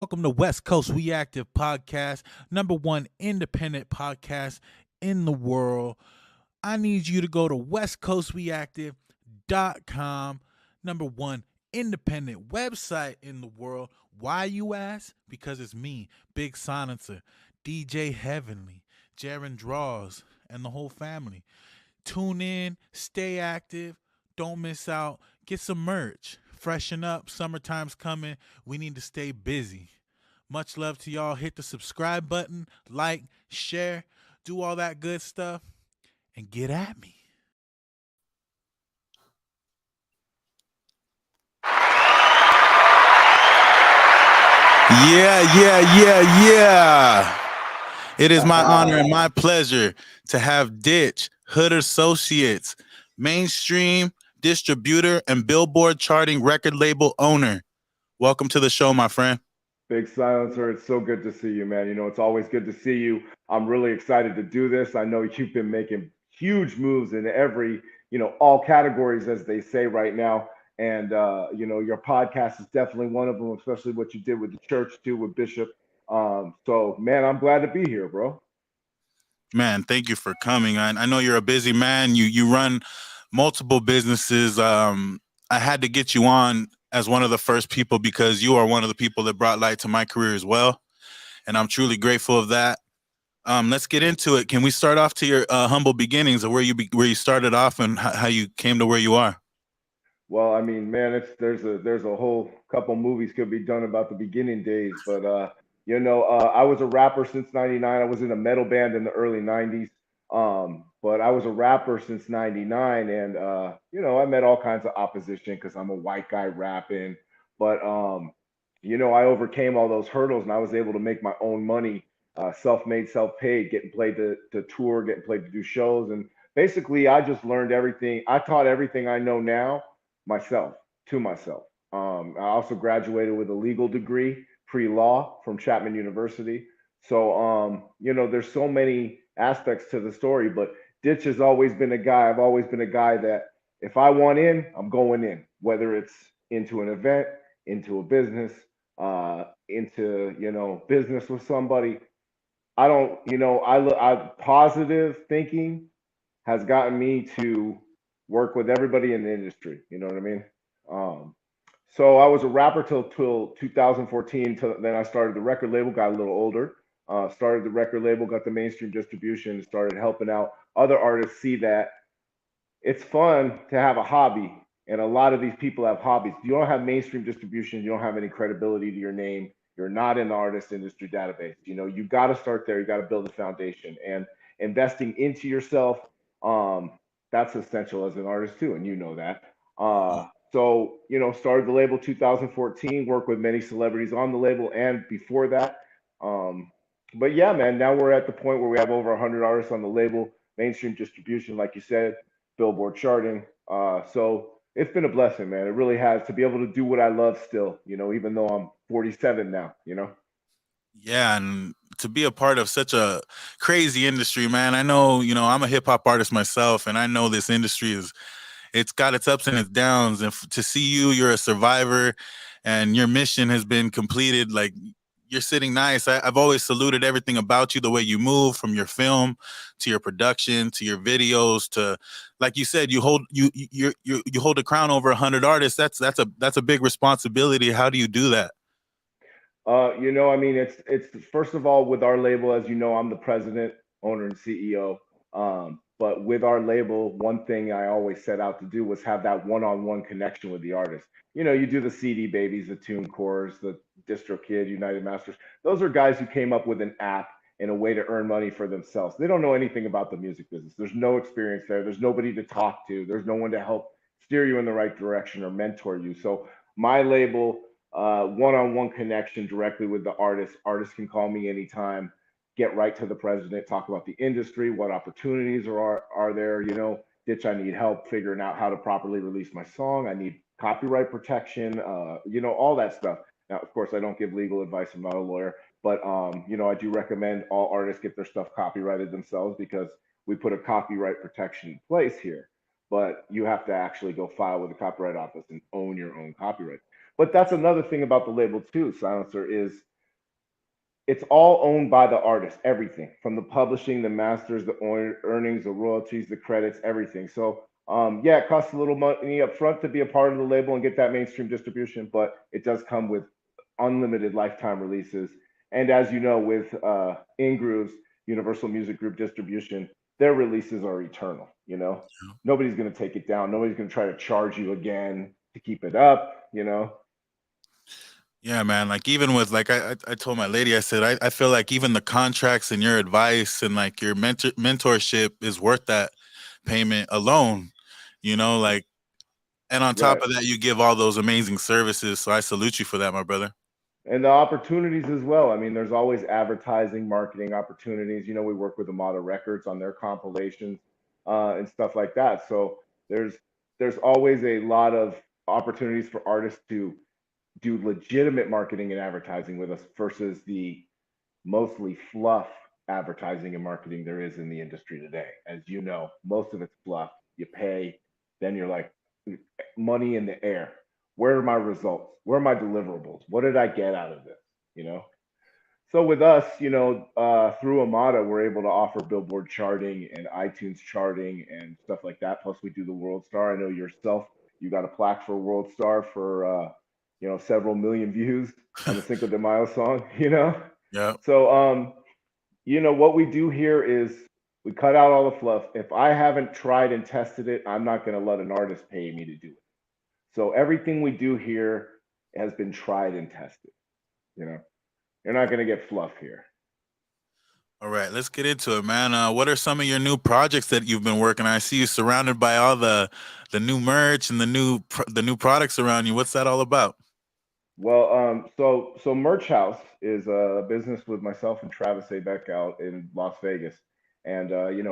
Welcome to West Coast Reactive Podcast, number one independent podcast in the world. I need you to go to westcoastreactive.com, number one independent website in the world. Why, you ask? Because it's me, Big Silencer, DJ Heavenly, Jaron Draws, and the whole family. Tune in, stay active, don't miss out, get some merch, freshen up. Summertime's coming. We need to stay busy. Much love to y'all. Hit the subscribe button, like, share, do all that good stuff, and get at me. Yeah. It is my honor and my pleasure to have Ditch Hood Associates, mainstream distributor and Billboard charting record label owner. Welcome to the show, my friend. Big Silencer, it's so good to see you, man. It's always good to see you. I'm really excited to do this. I know you've been making huge moves in every, all categories, as they say right now. And, your podcast is definitely one of them, especially what you did with the church, too, with Bishop. So, man, I'm glad to be here, bro. Man, thank you for coming. I know you're a busy man. You run multiple businesses. I had to get you on as one of the first people because you are one of the people that brought light to my career as well, and I'm truly grateful of that. Let's get into it. Can we start off to your humble beginnings of where you started off and how you came to where you are? Well, I mean, man, there's a whole couple movies could be done about the beginning days, but I was a rapper since '99. I was in a metal band in the early '90s, but I was a rapper since '99, and I met all kinds of opposition because I'm a white guy rapping, but I overcame all those hurdles, and I was able to make my own money, self-made, self-paid, getting played to tour, getting played to do shows, and basically, I just learned everything. I taught everything I know now myself to myself. I also graduated with a legal degree, pre-law from Chapman University. So, there's so many aspects to the story, but Ditch has always been a guy. I've always been a guy that if I want in, I'm going in, whether it's into an event, into a business, into, business with somebody. I don't, positive thinking has gotten me to work with everybody in the industry. You know what I mean? Um, so I was a rapper till 2014. Till then, I started the record label. Got a little older. Started the record label. Got the mainstream distribution. Started helping out other artists see that it's fun to have a hobby. And a lot of these people have hobbies. You don't have mainstream distribution. You don't have any credibility to your name. You're not in the artist industry database. You got to start there. You got to build a foundation and investing into yourself. Um, that's essential as an artist too, and you know that. So started the label 2014. Worked with many celebrities on the label and before that. Um, but yeah, man, now we're at the point where we have over 100 artists on the label, mainstream distribution, like you said, Billboard charting. So it's been a blessing, man. It really has to be able to do what I love still, even though I'm 47 now. Yeah, and to be a part of such a crazy industry, man. I know, I'm a hip hop artist myself, and I know this industry it's got its ups and its downs. And to see you're a survivor, and your mission has been completed. Like, you're sitting nice. I've always saluted everything about you, the way you move, from your film to your production to your videos to, like you said, you hold a crown over 100 artists. That's a big responsibility. How do you do that? I mean, it's first of all with our label, as you know, I'm the president, owner, and CEO. But with our label, one thing I always set out to do was have that one-on-one connection with the artist. You do the CD Babies, the TuneCores, the DistroKid, United Masters. Those are guys who came up with an app and a way to earn money for themselves. They don't know anything about the music business. There's no experience there. There's nobody to talk to. There's no one to help steer you in the right direction or mentor you. So my label, one-on-one connection directly with the artist. Artists can call me anytime, get right to the president, talk about the industry, what opportunities are there. Ditch, I need help figuring out how to properly release my song. I need copyright protection. All that stuff. Now, of course, I don't give legal advice. I'm not a lawyer, but I do recommend all artists get their stuff copyrighted themselves because we put a copyright protection in place here. But you have to actually go file with the copyright office and own your own copyright. But that's another thing about the label too, Silencer, is it's all owned by the artist, everything from the publishing, the masters, the earnings, the royalties, the credits, everything. So yeah, it costs a little money up front to be a part of the label and get that mainstream distribution, but it does come with unlimited lifetime releases. And as you know, with Ingroove's Universal Music Group distribution, their releases are eternal. Nobody's going to take it down. Nobody's going to try to charge you again to keep it up. Yeah, man. Like even with like I told my lady, I said I feel like even the contracts and your advice and like your mentorship is worth that payment alone. Like, and on top Right. of that, you give all those amazing services. So I salute you for that, my brother. And the opportunities as well. I mean, there's always advertising, marketing opportunities. We work with Amada Records on their compilations and stuff like that. So there's there's always a lot of opportunities for artists to do legitimate marketing and advertising with us versus the mostly fluff advertising and marketing there is in the industry today. As you know, most of it's fluff. You pay, then you're like, money in the air. Where are my results? Where are my deliverables? What did I get out of this? You know. So with us, through Amada, we're able to offer Billboard charting and iTunes charting and stuff like that. Plus, we do the World Star. I know yourself, you got a plaque for World Star for several million views on the Cinco de Mayo song. Yeah. So what we do here is we cut out all the fluff. If I haven't tried and tested it, I'm not going to let an artist pay me to do it. So everything we do here has been tried and tested. You know, you're not going to get fluff here. All right, let's get into it, man. What are some of your new projects that you've been working on? I see you surrounded by all the new merch and the new products around you. What's that all about? Well, so Merch House is a business with myself and Travis Abeck out in Las Vegas, and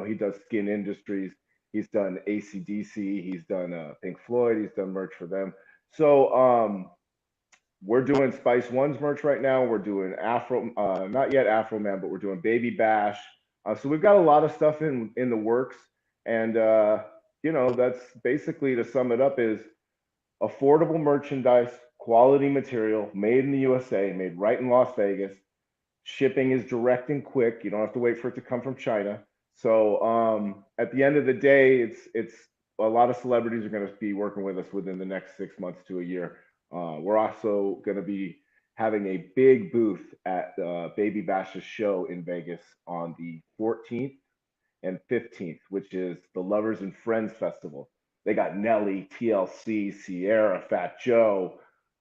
he does Skin Industries. He's done ACDC. He's done Pink Floyd. He's done merch for them. So we're doing Spice One's merch right now. We're doing Afro, not yet Afro Man, but we're doing Baby Bash. So we've got a lot of stuff in the works, and that's basically, to sum it up, is affordable merchandise, quality material, made in the USA, made right in Las Vegas. Shipping is direct and quick. You don't have to wait for it to come from China. So at the end of the day, it's a lot of celebrities are going to be working with us within the next 6 months to a year. We're also going to be having a big booth at Baby Bash's show in Vegas on the 14th and 15th, which is the Lovers and Friends Festival. They got Nelly, TLC, Sierra, Fat Joe,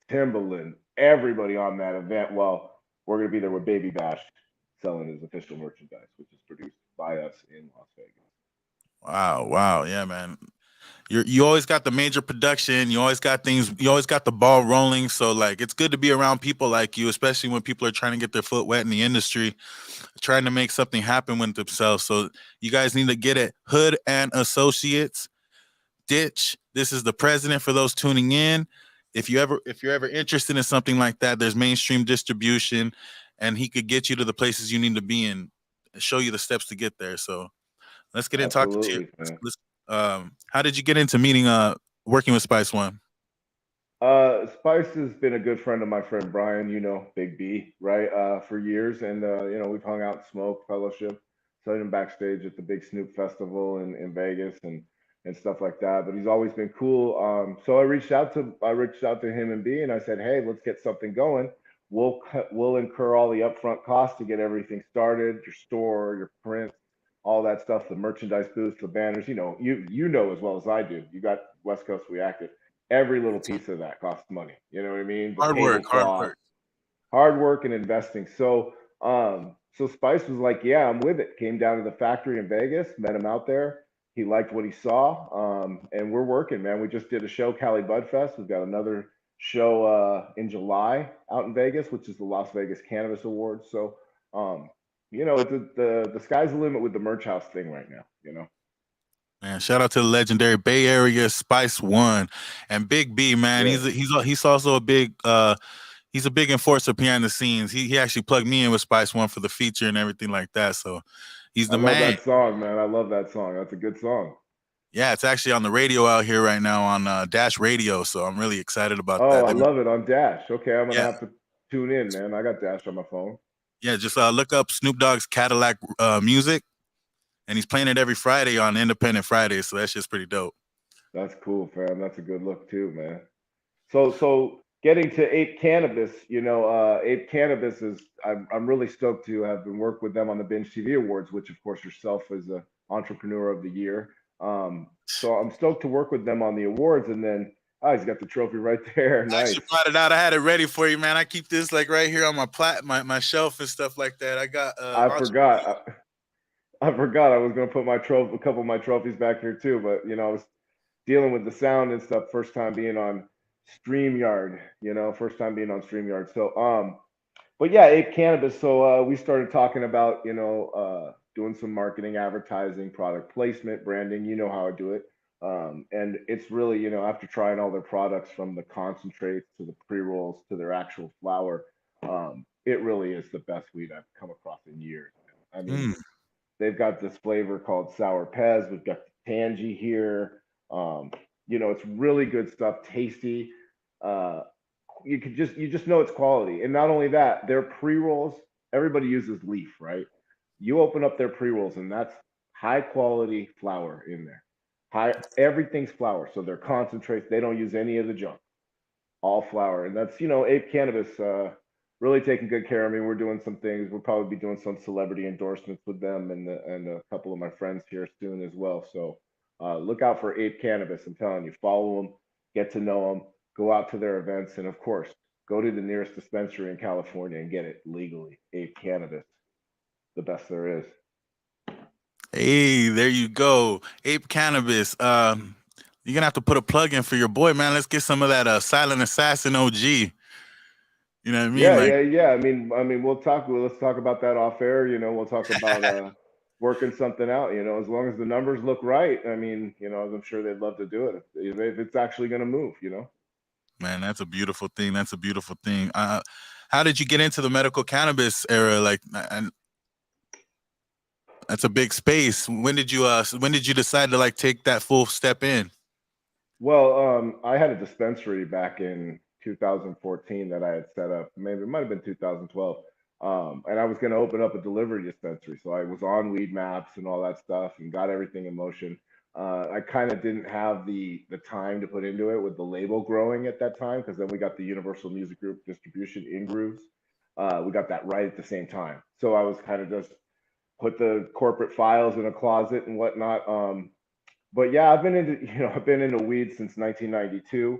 Timbaland, everybody on that event. Well, we're going to be there with Baby Bash selling his official merchandise, which is produced by us in Las Vegas. Wow, wow, yeah, man. You always got the major production. You always got things. You always got the ball rolling. So like, it's good to be around people like you, especially when people are trying to get their foot wet in the industry, trying to make something happen with themselves. So you guys need to get it. Hood and Associates. Ditch. This is the president for those tuning in. If you're ever interested in something like that, there's mainstream distribution, and he could get you to the places you need to be and show you the steps to get there. So let's get in talking to you. Absolutely, man. How did you get into meeting working with Spice One? Spice has been a good friend of my friend Brian, Big B, right? For years. And, we've hung out, smoked, fellowship, saw him backstage at the big Snoop Festival in Vegas and stuff like that. But he's always been cool. So I reached out to him and B, and I said, hey, let's get something going. We'll incur all the upfront costs to get everything started, your store, your print, all that stuff, the merchandise booths, the banners. You know as well as I do. You got West Coast Reactive, every little piece of that costs money. You know what I mean? The Hard work, hard tablecloth, work. hard work, and investing. So Spice was like, "Yeah, I'm with it." Came down to the factory in Vegas, met him out there. He liked what he saw, and we're working, man. We just did a show, Cali Bud Fest. We've got another show in July out in Vegas, which is the Las Vegas Cannabis Awards. So, the sky's the limit with the merch house thing right now. Man, shout out to the legendary Bay Area Spice One and Big B. Man, Yes. he's also a big he's a big enforcer behind the scenes. He actually plugged me in with Spice One for the feature and everything like that. So he's I the love man. that song, man. I love that song. That's a good song. Yeah, it's actually on the radio out here right now on Dash Radio. So I'm really excited about Oh, that. I love it on Dash. Okay, I'm gonna Yeah, have to tune in, man. I got Dash on my phone. Yeah, just look up Snoop Dogg's Cadillac music, and he's playing it every Friday on Independent Friday. So that's just pretty dope. That's cool, fam. That's a good look too, man. So getting to Ape Cannabis, Ape Cannabis is I'm really stoked to have been work with them on the Binge TV Awards, which of course yourself is a Entrepreneur of the Year. So I'm stoked to work with them on the awards, and then he's got the trophy right there. I Nice. actually brought it out. I had it ready for you, man. I keep this like right here on my shelf and stuff like that. I got I forgot. I forgot I was gonna put a couple of my trophies back here too, but I was dealing with the sound and stuff. First time being on StreamYard, first time being on StreamYard. So but yeah, Ape Cannabis. So we started talking about doing some marketing, advertising, product placement, branding. You know how I do it. And it's really after trying all their products from the concentrates to the pre rolls to their actual flower, it really is the best weed I've come across in years. I mean, mm, they've got this flavor called Sour Pez. We've got the Tangy here. Um, it's really good stuff, tasty. Uh, you just know it's quality. And not only that, their pre-rolls, everybody uses leaf, right? You open up their pre-rolls and that's high quality flour in there. Everything's flour. So they're concentrates, they don't use any of the junk, all flower. And that's, Ape Cannabis really taking good care of me. We're doing some things. We'll probably be doing some celebrity endorsements with them and a couple of my friends here soon as well. So look out for Ape Cannabis. I'm telling you, follow them, get to know them, go out to their events, and of course, go to the nearest dispensary in California and get it legally. Ape Cannabis, the best there is. hey, there you go, Ape Cannabis. You're gonna have to put a plug in for your boy, man. Let's get some of that Silent Assassin OG. You know what I mean? Yeah, Like, yeah, yeah. I mean, let's talk about that off air. We'll talk about working something out. As long as the numbers look right. I mean, I'm sure they'd love to do it if it's actually going to move. man, that's a beautiful thing. That's a beautiful thing. How did you get into the medical cannabis era? Like, and that's a big space. When did you decide to like take that full step in? Well, I had a dispensary back in 2014 that I had set up. Maybe it might have been 2012. And I was going to open up a delivery dispensary. So I was on Weed Maps and all that stuff and got everything in motion. I kind of didn't have the time to put into it with the label growing at that time because then we got the Universal Music Group distribution in Grooves. We got that right at the same time. So I was kind of just put the corporate files in a closet and whatnot. But yeah, I've been into weed since 1992,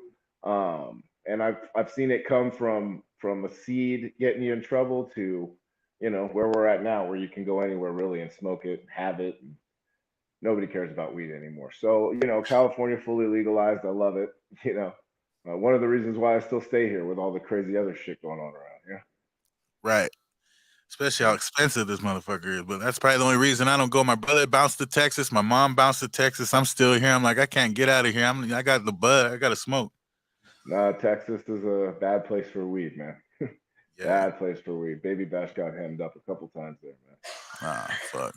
and I've seen it come from a seed getting you in trouble to where we're at now, where you can go anywhere really and smoke it, have it. And nobody cares about weed anymore. So California fully legalized. I love it. You know, one of the reasons why I still stay here with all the crazy other shit going on around here. Right. Especially how Yeah. expensive this motherfucker is. But that's probably the only reason I don't go. My brother bounced to Texas. My mom bounced to Texas. I'm still here. I'm like, I can't get out of here. I got the bud. I got to smoke. Nah, Texas is a bad place for weed, man. Yeah. Bad place for weed. Baby Bash got hemmed up a couple times there, man. Ah, fuck.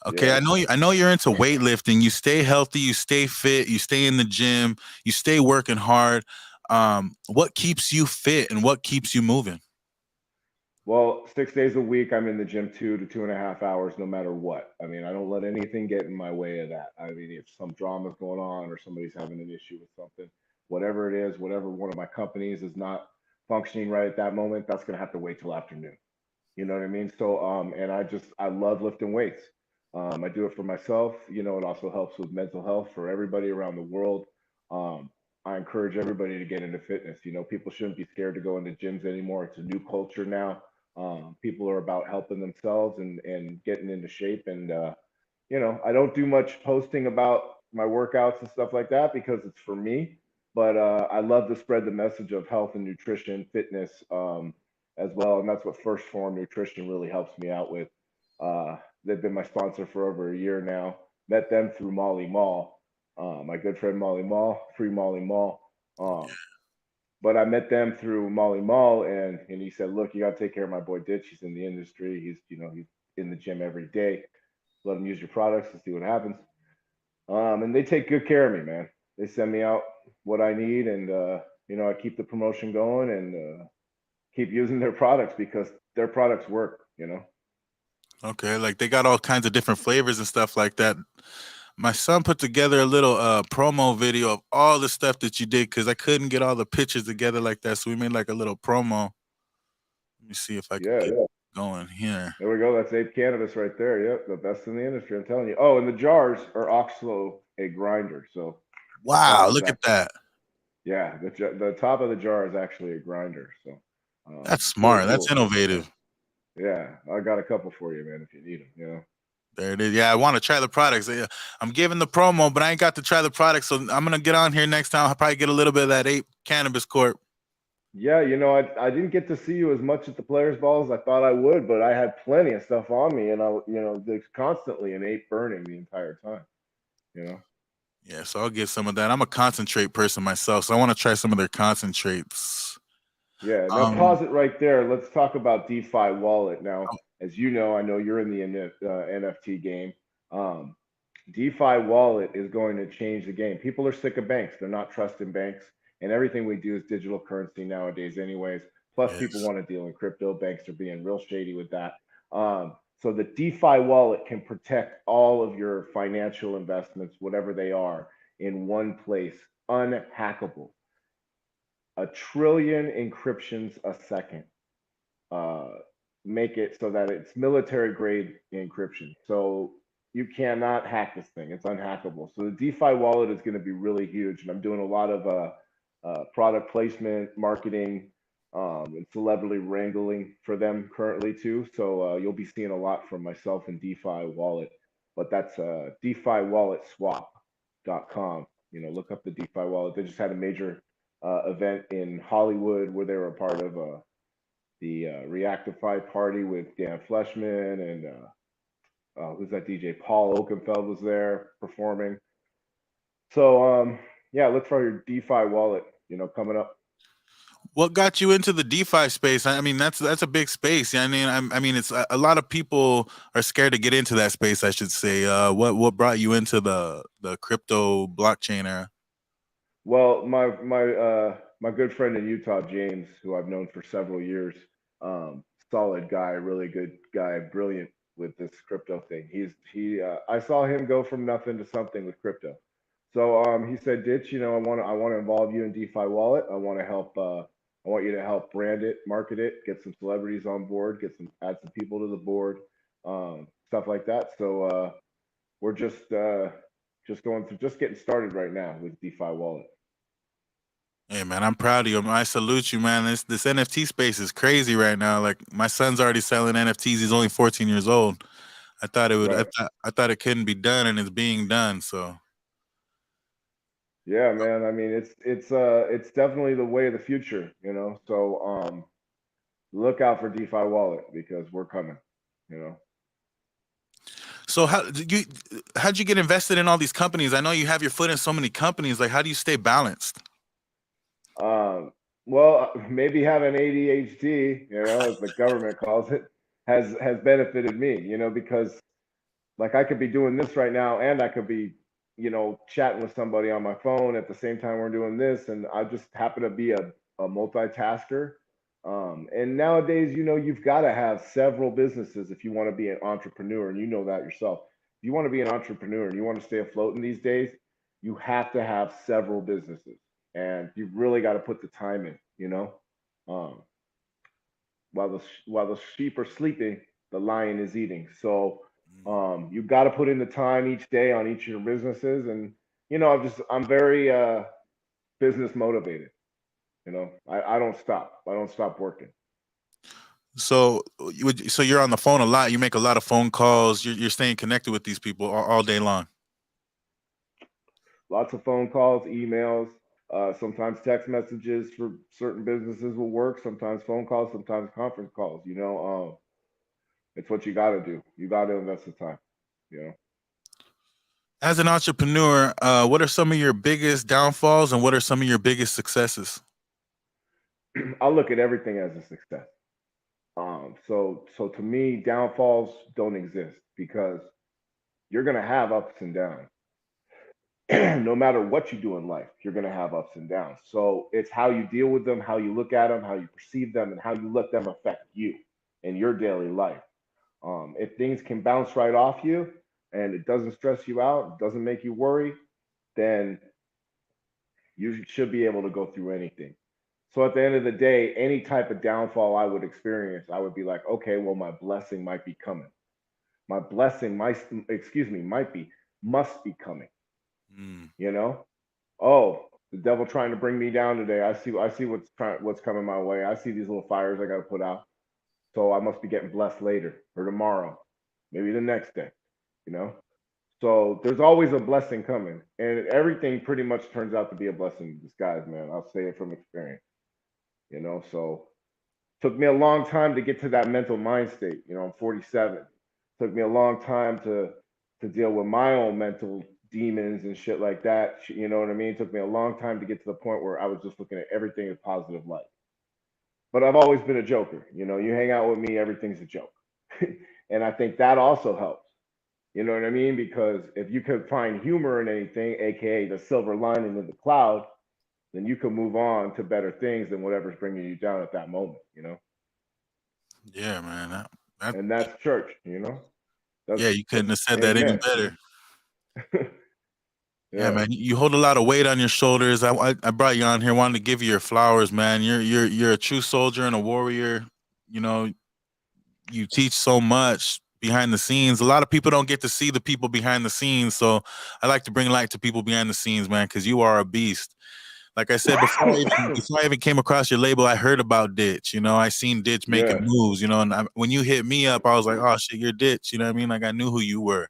Okay, Yeah. I know you're into weightlifting. You stay healthy, you stay fit, you stay in the gym, you stay working hard. What keeps you fit and what keeps you moving? Well, 6 days a week, I'm in the gym 2 to 2.5 hours, no matter what. I mean, I don't let anything get in my way of that. I mean, if some drama's going on or somebody's having an issue with something, whatever it is, whatever one of my companies is not functioning right at that moment, that's gonna have to wait till afternoon. You know what I mean? So, and I love lifting weights. I do it for myself. It also helps with mental health for everybody around the world. Um, I encourage everybody to get into fitness. People shouldn't be scared to go into gyms anymore. It's a new culture now. People are about helping themselves and getting into shape. And I don't do much posting about my workouts and stuff like that because it's for me. But I love to spread the message of health and nutrition, fitness, as well. And that's what First Form Nutrition really helps me out with. They've been my sponsor for over a year now. Met them through Molly Mall, my good friend Molly Mall, free Molly Mall. Um, but I met them through Molly Mall, and he said, "Look, you got to take care of my boy Ditch. He's in the industry. He's in the gym every day. Let him use your products and see what happens." And they take good care of me, man. They send me out what I need, and I keep the promotion going and keep using their products because their products work, you know. Okay, like they got all kinds of different flavors and stuff like that. My son put together a little promo video of all the stuff that you did because I couldn't get all the pictures together like that. So we made like a little promo. Let me see if I can Yeah, get yeah. going here. There we go. That's Ape Cannabis right there. Yep, the best in the industry. I'm telling you. Oh, and the jars are Oxlow a grinder. So the Wow, top is look at actually, that. yeah, the top of the jar is actually a grinder. So That's cool, smart. That's cool. Yeah, innovative. yeah. I got a couple for you, man, if you need them. You know. There it is. Yeah, I want to try the products. Yeah, I'm giving the promo, but I ain't got to try the products. So I'm gonna get on here next time. I'll probably get a little bit of that Ape Cannabis Corp. Yeah, I didn't get to see you as much at the Players Ball as I thought I would, but I had plenty of stuff on me, and there's constantly an ape burning the entire time. You know. Yeah, so I'll get some of that. I'm a concentrate person myself, so I want to try some of their concentrates. Yeah. Now Um, pause it right there. Let's talk about DeFi Wallet. Now, as you know, I know you're in the NFT game. Um, DeFi Wallet is going to change the game. People are sick of banks. They're not trusting banks, and everything we do is digital currency nowadays, anyways. Plus, people yes. want to deal in crypto. Banks are being real shady with that. So the DeFi wallet can protect all of your financial investments, whatever they are, in one place, unhackable. A trillion encryptions a second uh, make it so that it's military grade encryption. So you cannot hack this thing. It's unhackable. So the DeFi wallet is going to be really huge. And I'm doing a lot of product placement, marketing, and celebrity wrangling for them currently too. So you'll be seeing a lot from myself and DeFi wallet. But that's DeFi wallet swap.com. Look up the DeFi wallet. They just had a major event in Hollywood where they were a part of the Reactify party with Dan Fleshman and who's that DJ? Paul Oakenfeld was there performing. So yeah, look for your DeFi wallet, coming up. What got you into the DeFi space? I mean, that's a big space. I mean, it's a lot of people are scared to get into that space. I should say. What brought you into the crypto blockchain era? Well, my good friend in Utah, James, who I've known for several years, solid guy, really good guy, brilliant with this crypto thing. I saw him go from nothing to something with crypto. So he said, Ditch, I want to involve you in DeFi Wallet. I want you to help brand it, market it, get some celebrities on board, add some people to the board, stuff like that. So we're just going through, just getting started right now with DeFi Wallet. Hey man, I'm proud of you. I salute you, man. This NFT space is crazy right now. Like my son's already selling NFTs. He's only 14 years old. I thought it would. Right. I thought it couldn't be done, and it's being done. So Yeah, man. I mean, it's definitely the way of the future. So look out for DeFi Wallet because we're coming, you know. So how'd you get invested in all these companies? I know you have your foot in so many companies. Like, how do you stay balanced? Well, maybe having ADHD, as the government calls it, has benefited me, because like I could be doing this right now and I could be, chatting with somebody on my phone at the same time we're doing this. And I just happen to be a multitasker. And nowadays, you've got to have several businesses if you want to be an entrepreneur, and you know that yourself. If you want to be an entrepreneur and you want to stay afloat in these days, you have to have several businesses, and you've really got to put the time in. Um, while the sheep are sleeping, the lion is eating. So you've got to put in the time each day on each of your businesses, and I'm very business motivated. I don't stop. I don't stop working. So so you're on the phone a lot. You make a lot of phone calls. You're staying connected with these people all day long. Lots of phone calls, emails, sometimes text messages for certain businesses will work. Sometimes phone calls, sometimes conference calls. It's what you got to do. You got to invest the time. You know. As an entrepreneur, what are some of your biggest downfalls and what are some of your biggest successes? I look at everything as a success. So to me, downfalls don't exist because you're gonna have ups and downs. No matter what you do in life, you're gonna have ups and downs. So it's how you deal with them, how you look at them, how you perceive them, and how you let them affect you. And your daily life. If things can bounce right off you and it doesn't stress you out, doesn't make you worry, then you should be able to go through anything. So at the end of the day, any type of downfall I would experience, I would be like, okay, well, my blessing might be coming. My blessing might, excuse me, might be, must be coming. Mm. You know, oh, the devil trying to bring me down today. I see what's coming my way. I see these little fires I got to put out. So I must be getting blessed later or tomorrow, maybe the next day. You know, so there's always a blessing coming, and everything pretty much turns out to be a blessing in disguise, man. I'll say it from experience. You know, so took me a long time to get to that mental mind state. You know, I'm 47. Took me a long time to deal with my own mental demons and shit like that. You know what I mean? It took me a long time to get to the point where I was just looking at everything in positive light. But I've always been a joker. You know, you hang out with me, everything's a joke. And I think that also helps. You know what I mean? Because if you could find humor in anything, aka the silver lining in the cloud, then you can move on to better things than whatever's bringing you down at that moment. You know, Yeah, man. That and that's church. You know, that's yeah, you couldn't have said that any amen. better. Yeah, Yeah, man, you hold a lot of weight on your shoulders. I brought you on here, wanted to give you your flowers, man. You're a true soldier and a warrior. You know, you teach so much behind the scenes. A lot of people don't get to see the people behind the scenes, so I like to bring light to people behind the scenes, man, because you are a beast. Like I said before I even came across your label, I heard about Ditch. You know, I seen Ditch making yeah, moves. You know, and when you hit me up, I was like, oh shit, you're Ditch. You know what I mean? Like I knew who you were.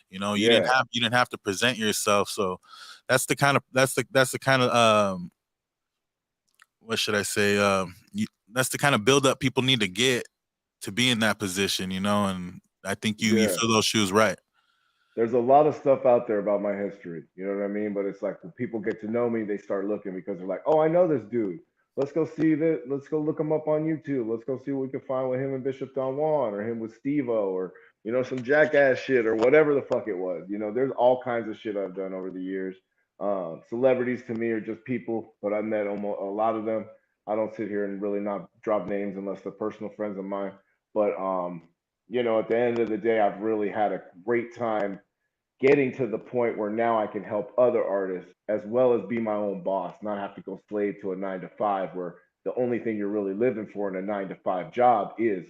You know, yeah, you didn't have to present yourself. So that's the kind of what should I say? That's the kind of build up people need to get to be in that position. You know, and I think you yeah. fill those shoes right. There's a lot of stuff out there about my history. You know what I mean? But it's like when people get to know me, they start looking because they're like, "Oh, I know this dude. Let's go see that. Let's go look him up on YouTube. Let's go see what we can find with him and Bishop Don Juan or him with Steve-O or some jackass shit or whatever the fuck it was. There's all kinds of shit I've done over the years. Celebrities to me are just people, but I met almost a lot of them. I don't sit here and really not drop names unless they're personal friends of mine. But at the end of the day, I've really had a great time getting to the point where now I can help other artists as well as be my own boss, not have to go slave to a 9 to 5 where the only thing you're really living for in a 9 to 5 job is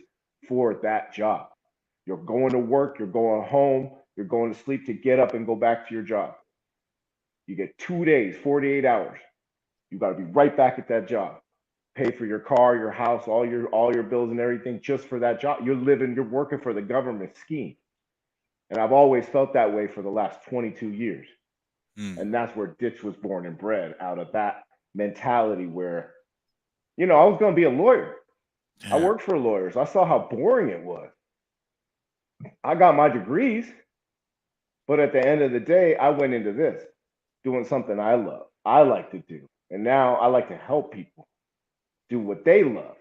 for that job. You're going to work, you're going home, you're going to sleep to get up and go back to your job. You get 2 days, 48 hours. You got to be right back at that job. Pay for your car, your house, all your bills and everything just for that job. You're working for the government scheme. And I've always felt that way for the last 22 years. Mm, And that's where Ditch was born and bred out of that mentality where, I was going to be a lawyer. I yeah. worked for lawyers. I saw how boring it was. I got my degrees, but at the end of the day, I went into this doing something I love, I like to do. And now I like to help people do what they love.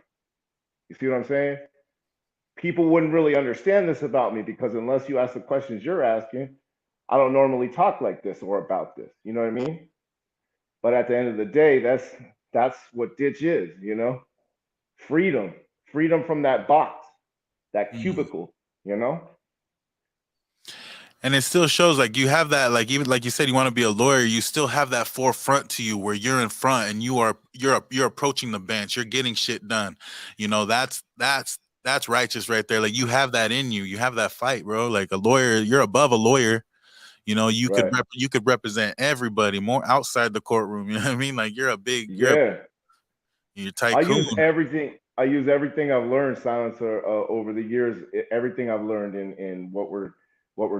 You see what I'm saying? People wouldn't really understand this about me because unless you ask the questions you're asking, I don't normally talk like this or about this. You know what I mean? But at the end of the day, that's what Ditch is. Freedom, freedom from that box, that Mm. cubicle, you know? And it still shows like you have that, like even like you said you want to be a lawyer, you still have that forefront to you where you're in front and you're approaching the bench, you're getting shit done. You know, that's righteous right there. Like you have that in you. You have that fight, bro. Like a lawyer, you're above a lawyer. You know, Right. you could represent everybody more outside the courtroom. You know what I mean? Like Yeah. you're I tycoon. use everything. I use everything I've learned, Silencer, over the years. Everything I've learned in what we're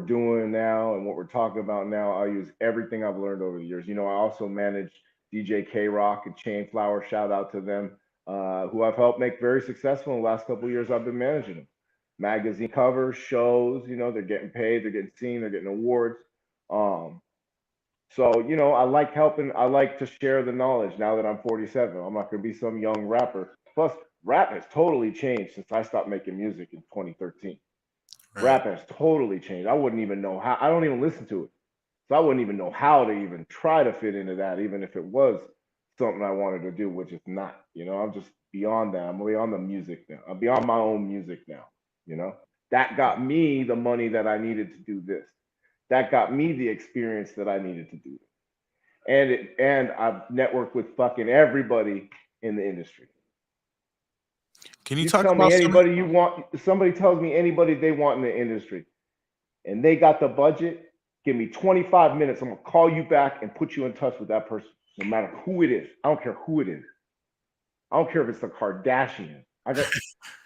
doing now and what we're talking about now. I use everything I've learned over the years. I also manage DJ K Rock and Chain Flower. Shout out to them, who I've helped make very successful in the last couple of years. I've been managing them. Magazine covers, shows. They're getting paid, they're getting seen, they're getting awards. Um, so, I like helping. I like to share the knowledge now that I'm 47. I'm not going to be some young rapper. Plus, rap has totally changed since I stopped making music in 2013. Right. Rap has totally changed. I wouldn't even know how. I don't even listen to it. So I wouldn't even know how to even try to fit into that, even if it was something I wanted to do, which is not. I'm just beyond that. I'm beyond the music now. I'm beyond my own music now. You know, that got me the money that I needed to do this. That got me the experience that I needed to do this. And I've networked with fucking everybody in the industry. Can you You talk tell about me some? anybody you want. Somebody tells me anybody they want in the industry, and they got the budget. Give me 25 minutes. I'm gonna call you back and put you in touch with that person, no matter who it is. I don't care who it is. I don't care if it's the Kardashians.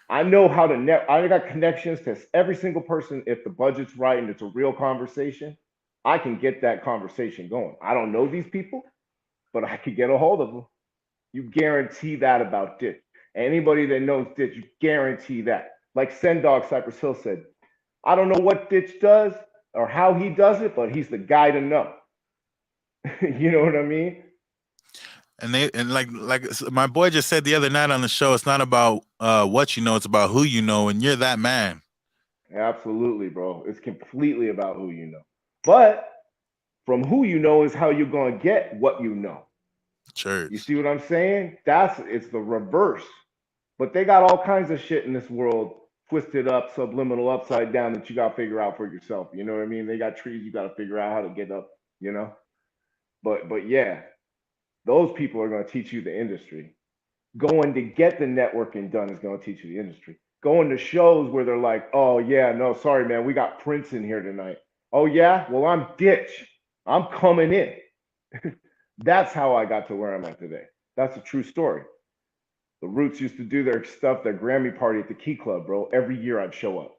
I know how to net. I got connections to every single person. If the budget's right and it's a real conversation, I can get that conversation going. I don't know these people, but I could get a hold of them. You guarantee that about Ditch. Anybody that knows Ditch, you guarantee that. Like Sendog Cypress Hill said, I don't know what Ditch does or how he does it, but he's the guy to know. You know what I mean? And like my boy just said the other night on the show, it's not about what you know, it's about who you know, and you're that man. Absolutely, bro. It's completely about who you know. But from who you know is how you're going to get what you know. You Church. see what I'm saying? It's the reverse. But they got all kinds of shit in this world twisted up, subliminal, upside down that you got to figure out for yourself. You know what I mean? They got trees you got to figure out how to get up, you know? But yeah, those people are going to teach you the industry. Going to get the networking done is going to teach you the industry. Going to shows where they're like, oh, yeah, no, sorry, man, we got Prince in here tonight. Oh, yeah? Well, I'm Ditch. I'm coming in. That's how I got to where I'm at today. That's a true story. The Roots used to do their stuff, their Grammy party at the Key Club, bro. Every year I'd show up.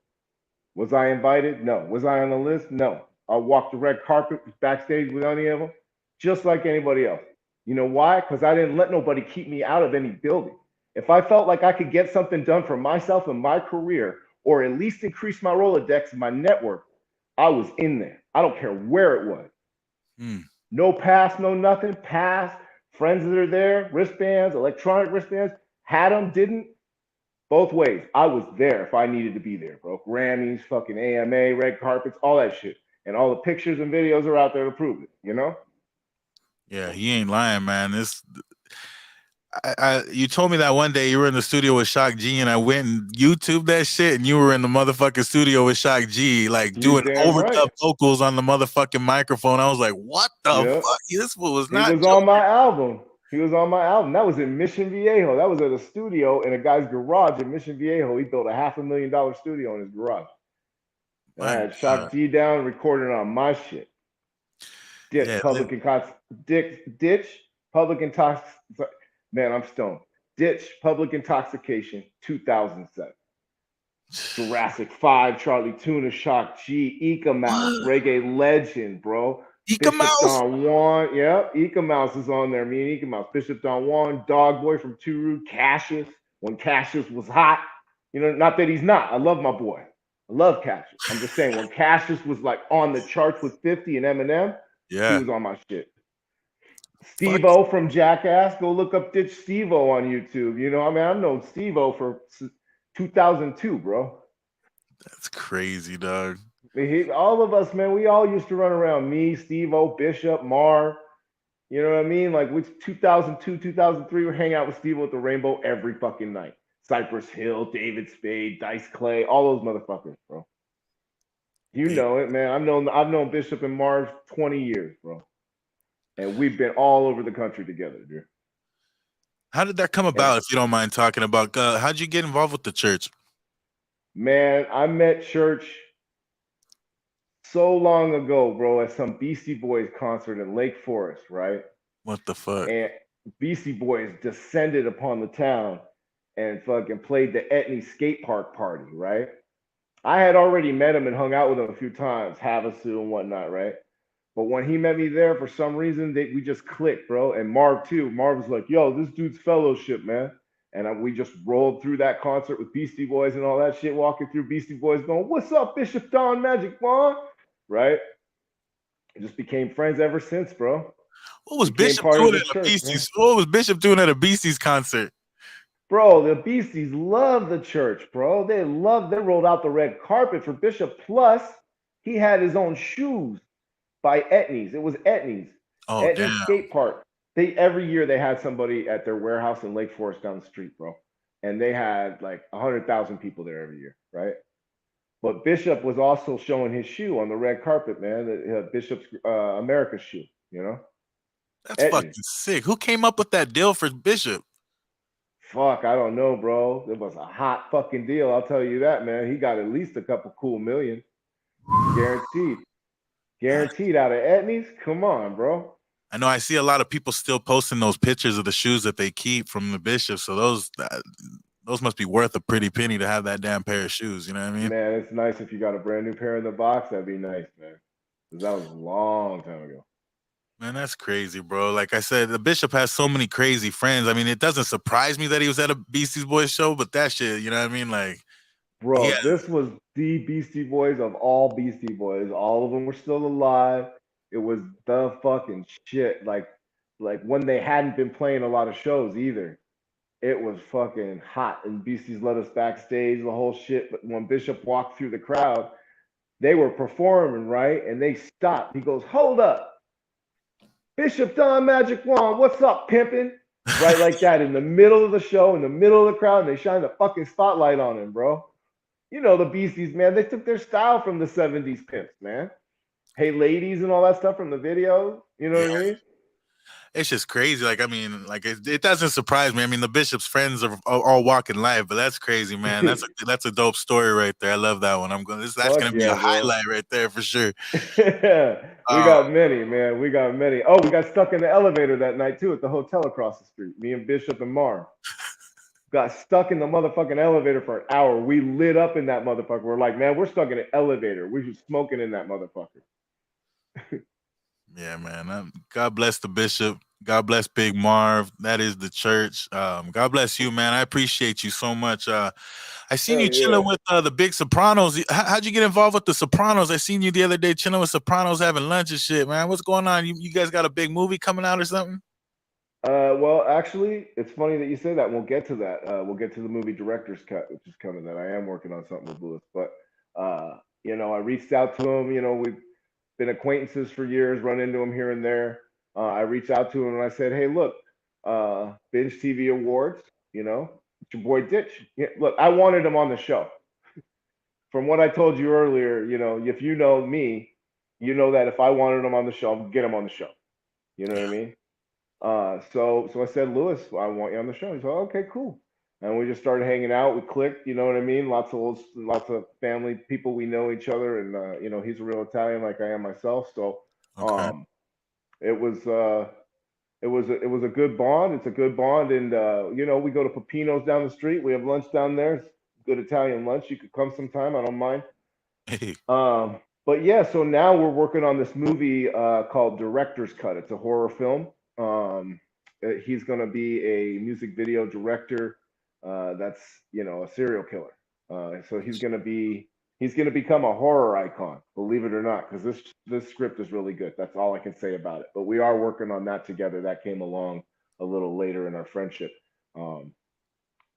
Was I invited? No. Was I on the list? No. I walked the red carpet backstage with any of them, just like anybody else. You know why? Because I didn't let nobody keep me out of any building. If I felt like I could get something done for myself and my career, or at least increase my Rolodex and my network, I was in there. I don't care where it was. Hmm. No pass, no nothing. Pass, friends that are there, wristbands, electronic wristbands, had them, didn't. Both ways. I was there if I needed to be there, bro. Grammys, fucking AMA, red carpets, all that shit. And all the pictures and videos are out there to prove it, you know? Yeah, he ain't lying, man. You told me that one day you were in the studio with Shock G, and I went and YouTube that shit, and you were in the motherfucking studio with Shock G, like You doing damn right. overdub vocals on the motherfucking microphone. I was like, what the Yep. fuck? This fool was He not was on my joking. album. He was on my album. That was in Mission Viejo. That was at a studio in a guy's garage in Mission Viejo. He built a $500,000 studio in his garage. And I My had God. Shock G down recording on my shit. Ditch, Yeah, public intox, ditch, public intox. Man, I'm stoned. Ditch, public intoxication, 2007. Jurassic 5, Charlie Tuna, Shock G, Eka Mouse, what? reggae legend, bro. Eka Bishop Mouse? Don Juan, yep. Eka Mouse is on there. Me and Eka Mouse. Bishop Don Juan, Dog Boy from Turu, Cassius, when Cassius was hot. You know, not that he's not. I love my boy. I love Cassius. I'm just saying, when Cassius was like on the charts with 50 and Eminem, he Yeah. was on my shit. Fuck. Steve-O from Jackass. Go look up Ditch Steve-O on YouTube. You know, I mean, I've known Steve-O for 2002, bro. That's crazy, dog. All of us, man, we all used to run around. Me, Steve-O, Bishop, Marv. You know what I mean? Like, with 2002, 2003, we're hanging out with Steve-O at the Rainbow every fucking night. Cypress Hill, David Spade, Dice Clay, all those motherfuckers, bro. You Hey, know it, man. I've known Bishop and Marv 20 years, bro. And we've been all over the country together, dude. how did that come And about, if you don't mind talking about? How'd you get involved with the church? man, I met Church so long ago, bro, at some Beastie Boys concert in Lake Forest, right? What the fuck? And Beastie Boys descended upon the town and fucking played the Etney skate park party, right? I had already met him and hung out with him a few times, Havasu and whatnot, right? But when he met me there, for some reason, we just clicked, bro. And Marv too. Marv was like, "Yo, this dude's fellowship, man." And we just rolled through that concert with Beastie Boys and all that shit, walking through Beastie Boys, going, "What's up, Bishop Don Magic Juan?" Right? Just became friends ever since, bro. What was Became Bishop part of doing the at a church, man. Beasties? What was Bishop doing at a Beasties concert? Bro, the Beasties love the church, bro. They rolled out the red carpet for Bishop. Plus, he had his own shoes by Etnies. It was Etnies. Oh Etnies damn! skate park. They every year they had somebody at their warehouse in Lake Forest down the street, bro, and they had like 100,000 people there every year, right? But Bishop was also showing his shoe on the red carpet, man. Bishop's America's shoe, you know, That's Etnies. fucking sick. Who came up with that deal for Bishop? Fuck, I don't know, bro. It was a hot fucking deal. I'll tell you that, man. He got at least a couple cool million, guaranteed, guaranteed out of Etnies. Come on, bro. I know I see a lot of people still posting those pictures of the shoes that they keep from the Bishop. So those must be worth a pretty penny to have that damn pair of shoes. You know what I mean? Man, it's nice if you got a brand new pair in the box. That'd be nice, man. 'Cause that was a long time ago. Man, that's crazy, bro. Like I said, the Bishop has so many crazy friends. I mean, it doesn't surprise me that he was at a Beastie Boys show, but that shit, you know what I mean? Like, yeah, Bro, this was the Beastie Boys of all Beastie Boys. All of them were still alive. It was the fucking shit. Like when they hadn't been playing a lot of shows either. It was fucking hot. And Beasties let us backstage, the whole shit. But when Bishop walked through the crowd, they were performing, right? And they stopped. He goes, "Hold up. Bishop Don Magic Wand, what's up, pimpin'?" Right like that in the middle of the show, in the middle of the crowd, and they shined the fucking spotlight on him, bro. You know the Beasties, man. They took their style from the 70s pimps, man. Hey ladies and all that stuff from the video. You know yeah, what I mean? it's just crazy. Like, I mean, like it doesn't surprise me. I mean, the Bishop's friends are all walking live, but that's crazy, man. That's a dope story right there. I love that one. That's Fuck gonna be a yeah, bro. highlight right there for sure. We Uh, got many, man. We got many. Oh, we got stuck in the elevator that night too at the hotel across the street. Me and Bishop and Mar got stuck in the motherfucking elevator for an hour. We lit up in that motherfucker. We're like, man, we're stuck in an elevator. We just smoking in that motherfucker. Yeah, man. God bless the Bishop. God bless Big Marv. That is the church. God bless you, man. I appreciate you so much. I seen Hell you yeah. chilling with the Big Sopranos. How'd you get involved with the Sopranos? I seen you the other day chilling with Sopranos, having lunch and shit, man. What's going on? You guys got a big movie coming out or something? Well, actually, it's funny that you say that. We'll get to that. We'll get to the movie director's cut, which is coming. That I am working on something with Lewis. But I reached out to him. We've been acquaintances for years. Run into him here and there. I reached out to him and I said, "Hey, look, Binge TV Awards. It's your boy Ditch. Yeah, look, I wanted him on the show. From what I told you earlier, if you know me, you know that if I wanted him on the show, I'll get him on the show. You know what I mean? So I said, Lewis, I want you on the show. He's like, okay, cool. And we just started hanging out. We clicked, you know what I mean? Lots of family people. We know each other, and he's a real Italian, like I am myself. So, Okay. um, it was it was a good bond. It's a good bond, and we go to Pepino's down the street. We have lunch down there. It's good Italian lunch. You could come sometime. I don't mind. Hey, But yeah, so now we're working on this movie called Director's Cut. It's a horror film. He's going to be a music video director. That's a serial killer. So he's going to become a horror icon, believe it or not, because this script is really good. That's all I can say about it. But we are working on that together. That came along a little later in our friendship. Um,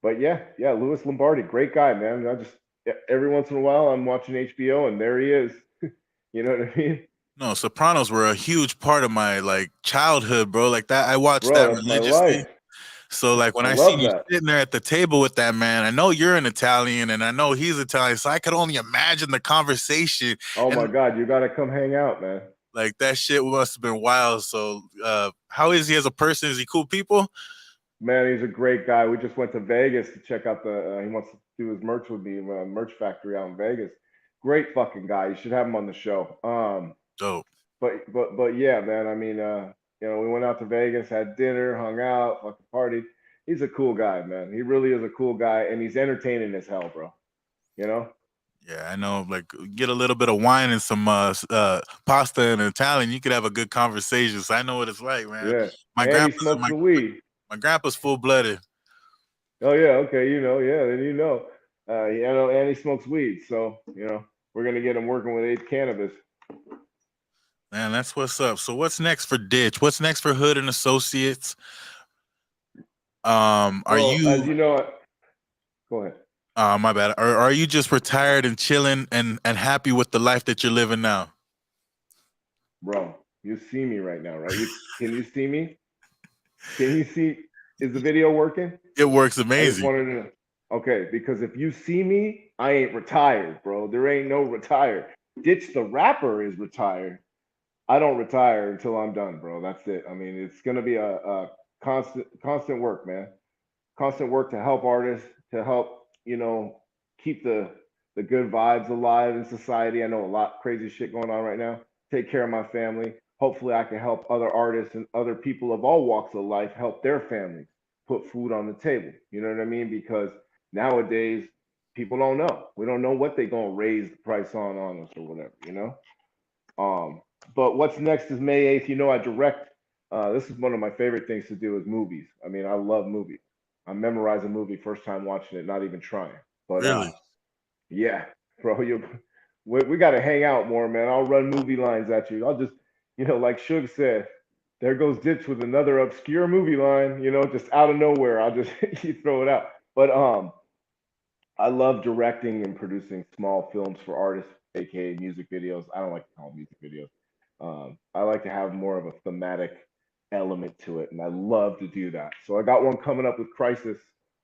but yeah, Louis Lombardi, great guy, man. Every once in a while I'm watching HBO and there he is. You know what I mean? no, Sopranos were a huge part of my like childhood, bro. Like that, I watched that Bro, that's my religiously. life. So like when I I seen love you that. sitting there at the table with that man, I know you're an Italian and I know he's Italian, so I could only imagine the conversation Oh and my God, you gotta come hang out, man. like that shit must have been wild. So how is he as a person? Is he cool people? Man, he's a great guy. We just went to Vegas to check out he wants to do his merch with me, merch factory out in Vegas. Great fucking guy. You should have him on the show. Dope. But yeah, man. I mean, we went out to Vegas, had dinner, hung out, fucking partied. He's a cool guy, man. He really is a cool guy, and he's entertaining as hell, bro. You know? Yeah, I know. Like, get a little bit of wine and some pasta and Italian, you could have a good conversation. So I know what it's like, man. Yeah. My And he grandpa's smokes the weed. my grandpa's full blooded. Oh yeah, okay, yeah, then and he smokes weed, so we're gonna get him working with eighth cannabis. Man, that's what's up. So what's next for Ditch? What's next for Hood and Associates? Are Well, as you you know, go ahead, my bad. Are you just retired and chilling and happy with the life that you're living now? bro. You see me right now, right? Can you see me? Can you see? Is the video working? It works I just amazing. wanted to. Okay, because if you see me, I ain't retired, bro. There ain't no retired. Ditch the rapper is retired. I don't retire until I'm done, bro. That's it. I mean, it's gonna be a constant work, man. Constant work to help artists, to help keep the good vibes alive in society. I know a lot crazy shit going on right now. Take care of my family. Hopefully, I can help other artists and other people of all walks of life help their families put food on the table. You know what I mean? Because nowadays people don't know. We don't know what they're gonna raise the price on us or whatever. Um, but what's next is May 8th. I direct. This is one of my favorite things to do is movies. I mean, I love movies. I memorize a movie first time watching it, not even trying. But Really? yeah, bro, we got to hang out more, man. I'll run movie lines at you. I'll just, like Suge said, there goes Ditch with another obscure movie line, just out of nowhere. I'll just you throw it out. But I love directing and producing small films for artists, aka music videos. I don't like to call them music videos. I like to have more of a thematic element to it, and I love to do that. So I got one coming up with Crisis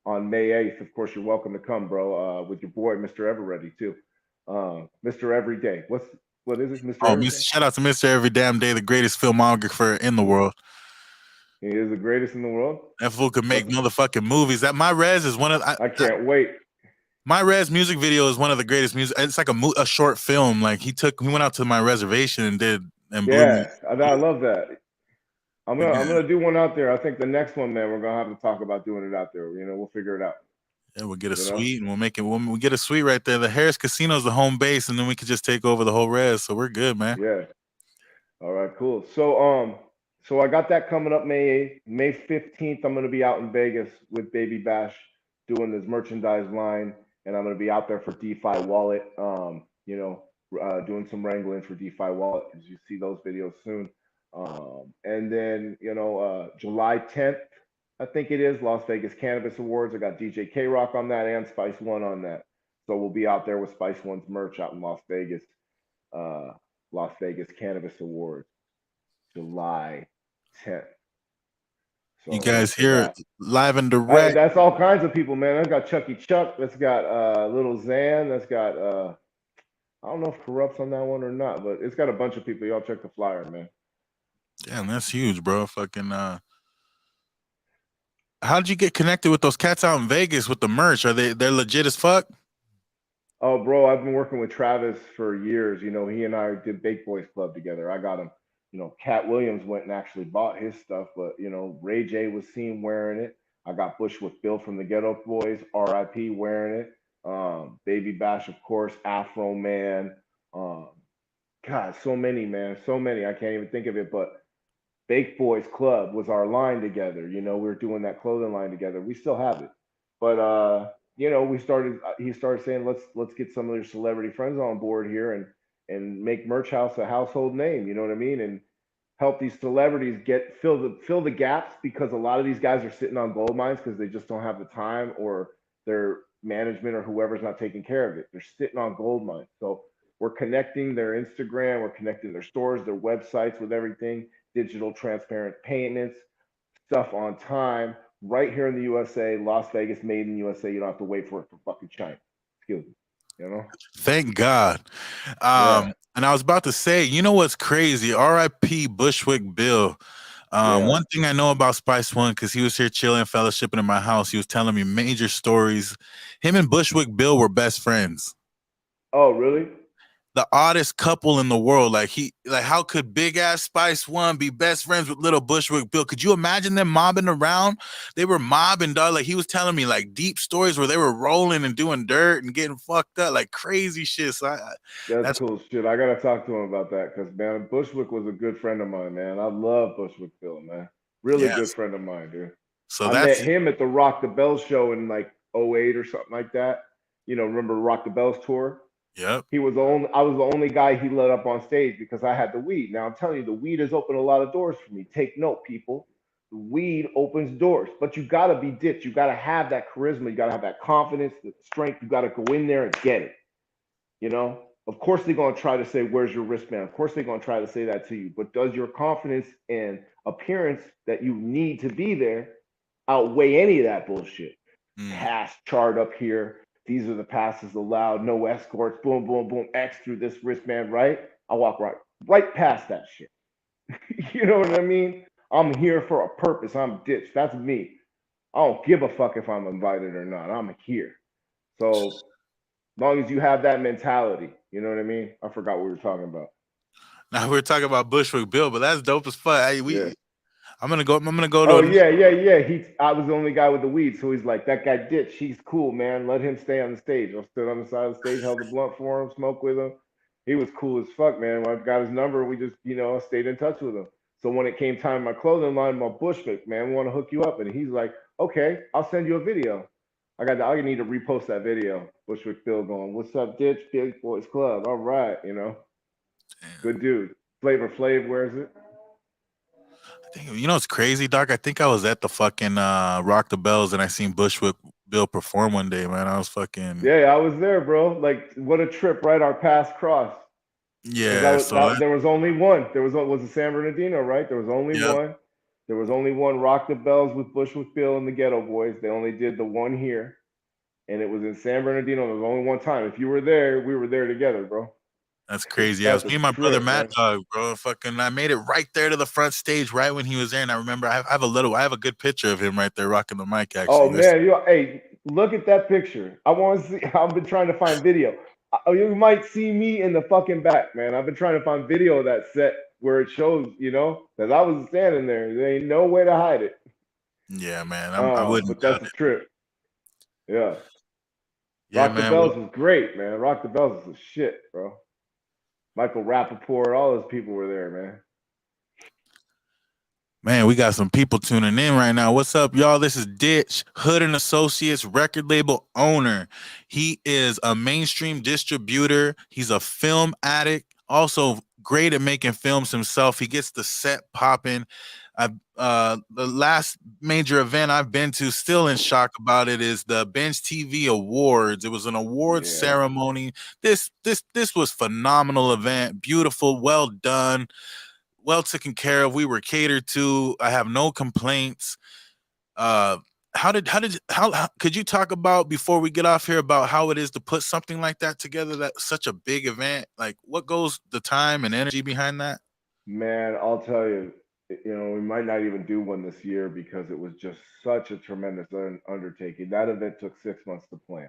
on May 8th. Of course, you're welcome to come, bro, with your boy, Mr. Everready, too. Mr. Everyday. What is it, Mr. Oh, Everyday? Shout out to Mr. Every Damn Day, the greatest filmographer in the world. He is the greatest in the world. That fool could make What's motherfucking movies. That My Res is one of I can't wait. My Res music video is one of the greatest music. It's like a short film. Like he went out to my reservation and did and blew me. Yeah, I love that. But I'm yeah, gonna do one out there. I think the next one, man, we're gonna have to talk about doing it out there. We'll figure it out. yeah, we'll get a You know. suite and we'll make it. We'll get a suite right there. The Harris Casino is the home base, and then we could just take over the whole res. So we're good, man. Yeah. All right. Cool. So I got that coming up May 8th. May 15th, I'm gonna be out in Vegas with Baby Bash doing this merchandise line, and I'm gonna be out there for DeFi Wallet. Doing some wrangling for DeFi Wallet, as you see those videos soon. And then July 10th, I think it is Las Vegas Cannabis Awards. I got DJ K Rock on that and Spice One on that. So we'll be out there with Spice One's merch out in Las Vegas. Uh, Las Vegas Cannabis Awards, July 10th. You So look guys for hear it that. live and direct. That's all kinds of people, man. That's got Chucky Chuck. That's got Little Xan. That's got I don't know if Corrupt's on that one or not, but it's got a bunch of people. Y'all check the flyer, man. Damn, that's huge, bro. Fucking how did you get connected with those cats out in Vegas with the merch? They're legit as fuck? Oh, bro, I've been working with Travis for years. He and I did Bake Boys Club together. I got him. Cat Williams went and actually bought his stuff, but Ray J was seen wearing it. I got Bushwick Bill from the Ghetto Boys, R.I.P. wearing it. Baby Bash, of course, Afro Man. Um, God, so many, man, so many. I can't even think of it, but Bake Boys Club was our line together. We were doing that clothing line together. We still have it, but we started. He started saying, let's get some of your celebrity friends on board here and make Merch House a household name. You know what I mean? And help these celebrities fill the gaps because a lot of these guys are sitting on gold mines because they just don't have the time or their management or whoever's not taking care of it. They're sitting on gold mines. So we're connecting their Instagram, we're connecting their stores, their websites with everything, digital transparent payments, stuff on time, right here in the USA, Las Vegas, made in the USA. You don't have to wait for it from fucking China. Excuse me. You know? Thank God. Yeah. And I was about to say, you know what's crazy? R.I.P. Bushwick Bill. Yeah. One thing I know about Spice One, because he was here chilling, fellowshipping in my house, he was telling me major stories. Him and Bushwick Bill were best friends. Oh, really? The oddest couple in the world. Like how could big ass Spice One be best friends with little Bushwick Bill? Could you imagine them mobbing around? They were mobbing, dog. Like he was telling me like deep stories where they were rolling and doing dirt and getting fucked up, like crazy shit. So That's that's cool shit. I gotta talk to him about that because man, Bushwick was a good friend of mine, man. I love Bushwick Bill, man. Really good yes. friend of mine, dude. So I met that's him at the Rock the Bells show in like '08 or something like that. Remember Rock the Bells tour? yep. I was the only guy he let up on stage because I had the weed. Now I'm telling you, the weed has opened a lot of doors for me. Take note, people. The weed opens doors, but you gotta be ditched. You gotta have that charisma. You gotta have that confidence, the strength. You gotta go in there and get it. Of course they're going to try to say, where's your wristband? Of course they're going to try to say that to you, but does your confidence and appearance that you need to be there outweigh any of that bullshit. Mm. Pass chart up here. These are the passes allowed. No escorts. Boom, boom, boom. X through this wristband. Right. I walk right past that shit. You know what I mean? I'm here for a purpose. I'm ditch. That's me. I don't give a fuck if I'm invited or not. I'm here. So as long as you have that mentality, you know what I mean? I forgot what we were talking about. Now we're talking about Bushwick Bill, but that's dope as fuck. Yeah. I'm gonna go. I'm gonna go to Oh a. yeah. I was the only guy with the weed, so he's like, that guy ditch. He's cool, man. Let him stay on the stage. I stood on the side of the stage, held the blunt for him, smoked with him. He was cool as fuck, man. When I got his number, we just, stayed in touch with him. So when it came time my clothing line, my Bushwick, man, we want to hook you up, and he's like, okay, I'll send you a video. I need to repost that video. Bushwick Bill going, what's up, ditch? Big Boys Club. All right, Damn. good dude. Flavor Flav wears it. I think it's crazy, Doc. I think I was at the fucking Rock the Bells and I seen Bushwick Bill perform one day, man. I was fucking Yeah, I was there, bro. Like, what a trip, right? Our paths crossed. Because yeah. So that there was only one. Was it San Bernardino, right? There was only yep, one. There was only one. Rock the Bells with Bushwick Bill and the Ghetto Boys. They only did the one here, and it was in San Bernardino. There was only one time. If you were there, we were there together, bro. that's crazy. Yeah, it That's was a me and my brother trip, Mad man. Dog, bro. Fucking, I made it right there to the front stage, right when he was there, and I remember I have a good picture of him right there rocking the mic. Oh Actually, man, hey, look at that picture. I want to see. I've been trying to find video. You might see me in the fucking back, man. I've been trying to find video of that set where it shows, because I was standing there. There ain't no way to hide it. yeah, man. I wouldn't But doubt that's a it. trip. Yeah. Yeah, Rock the man. Well, Bells was great, man. Rock the Bells was the shit, bro. Michael Rappaport, all those people were there, man. man, we got some people tuning in right now. What's up, y'all? This is Ditch, Hood and Associates record label owner. He is a mainstream distributor. He's a film addict, also great at making films himself. He gets the set popping. The last major event I've been to, still in shock about it, is the Bench TV Awards. It was an awards Yeah. ceremony. This was phenomenal event, beautiful, well done, well taken care of. We were catered to. I have no complaints. Uh, how could you talk about, before we get off here, about how it is to put something like that together? That such a big event. Like, what goes the time and energy behind that? Man, I'll tell you, we might not even do one this year because it was just such a tremendous undertaking. That event took 6 months to plan.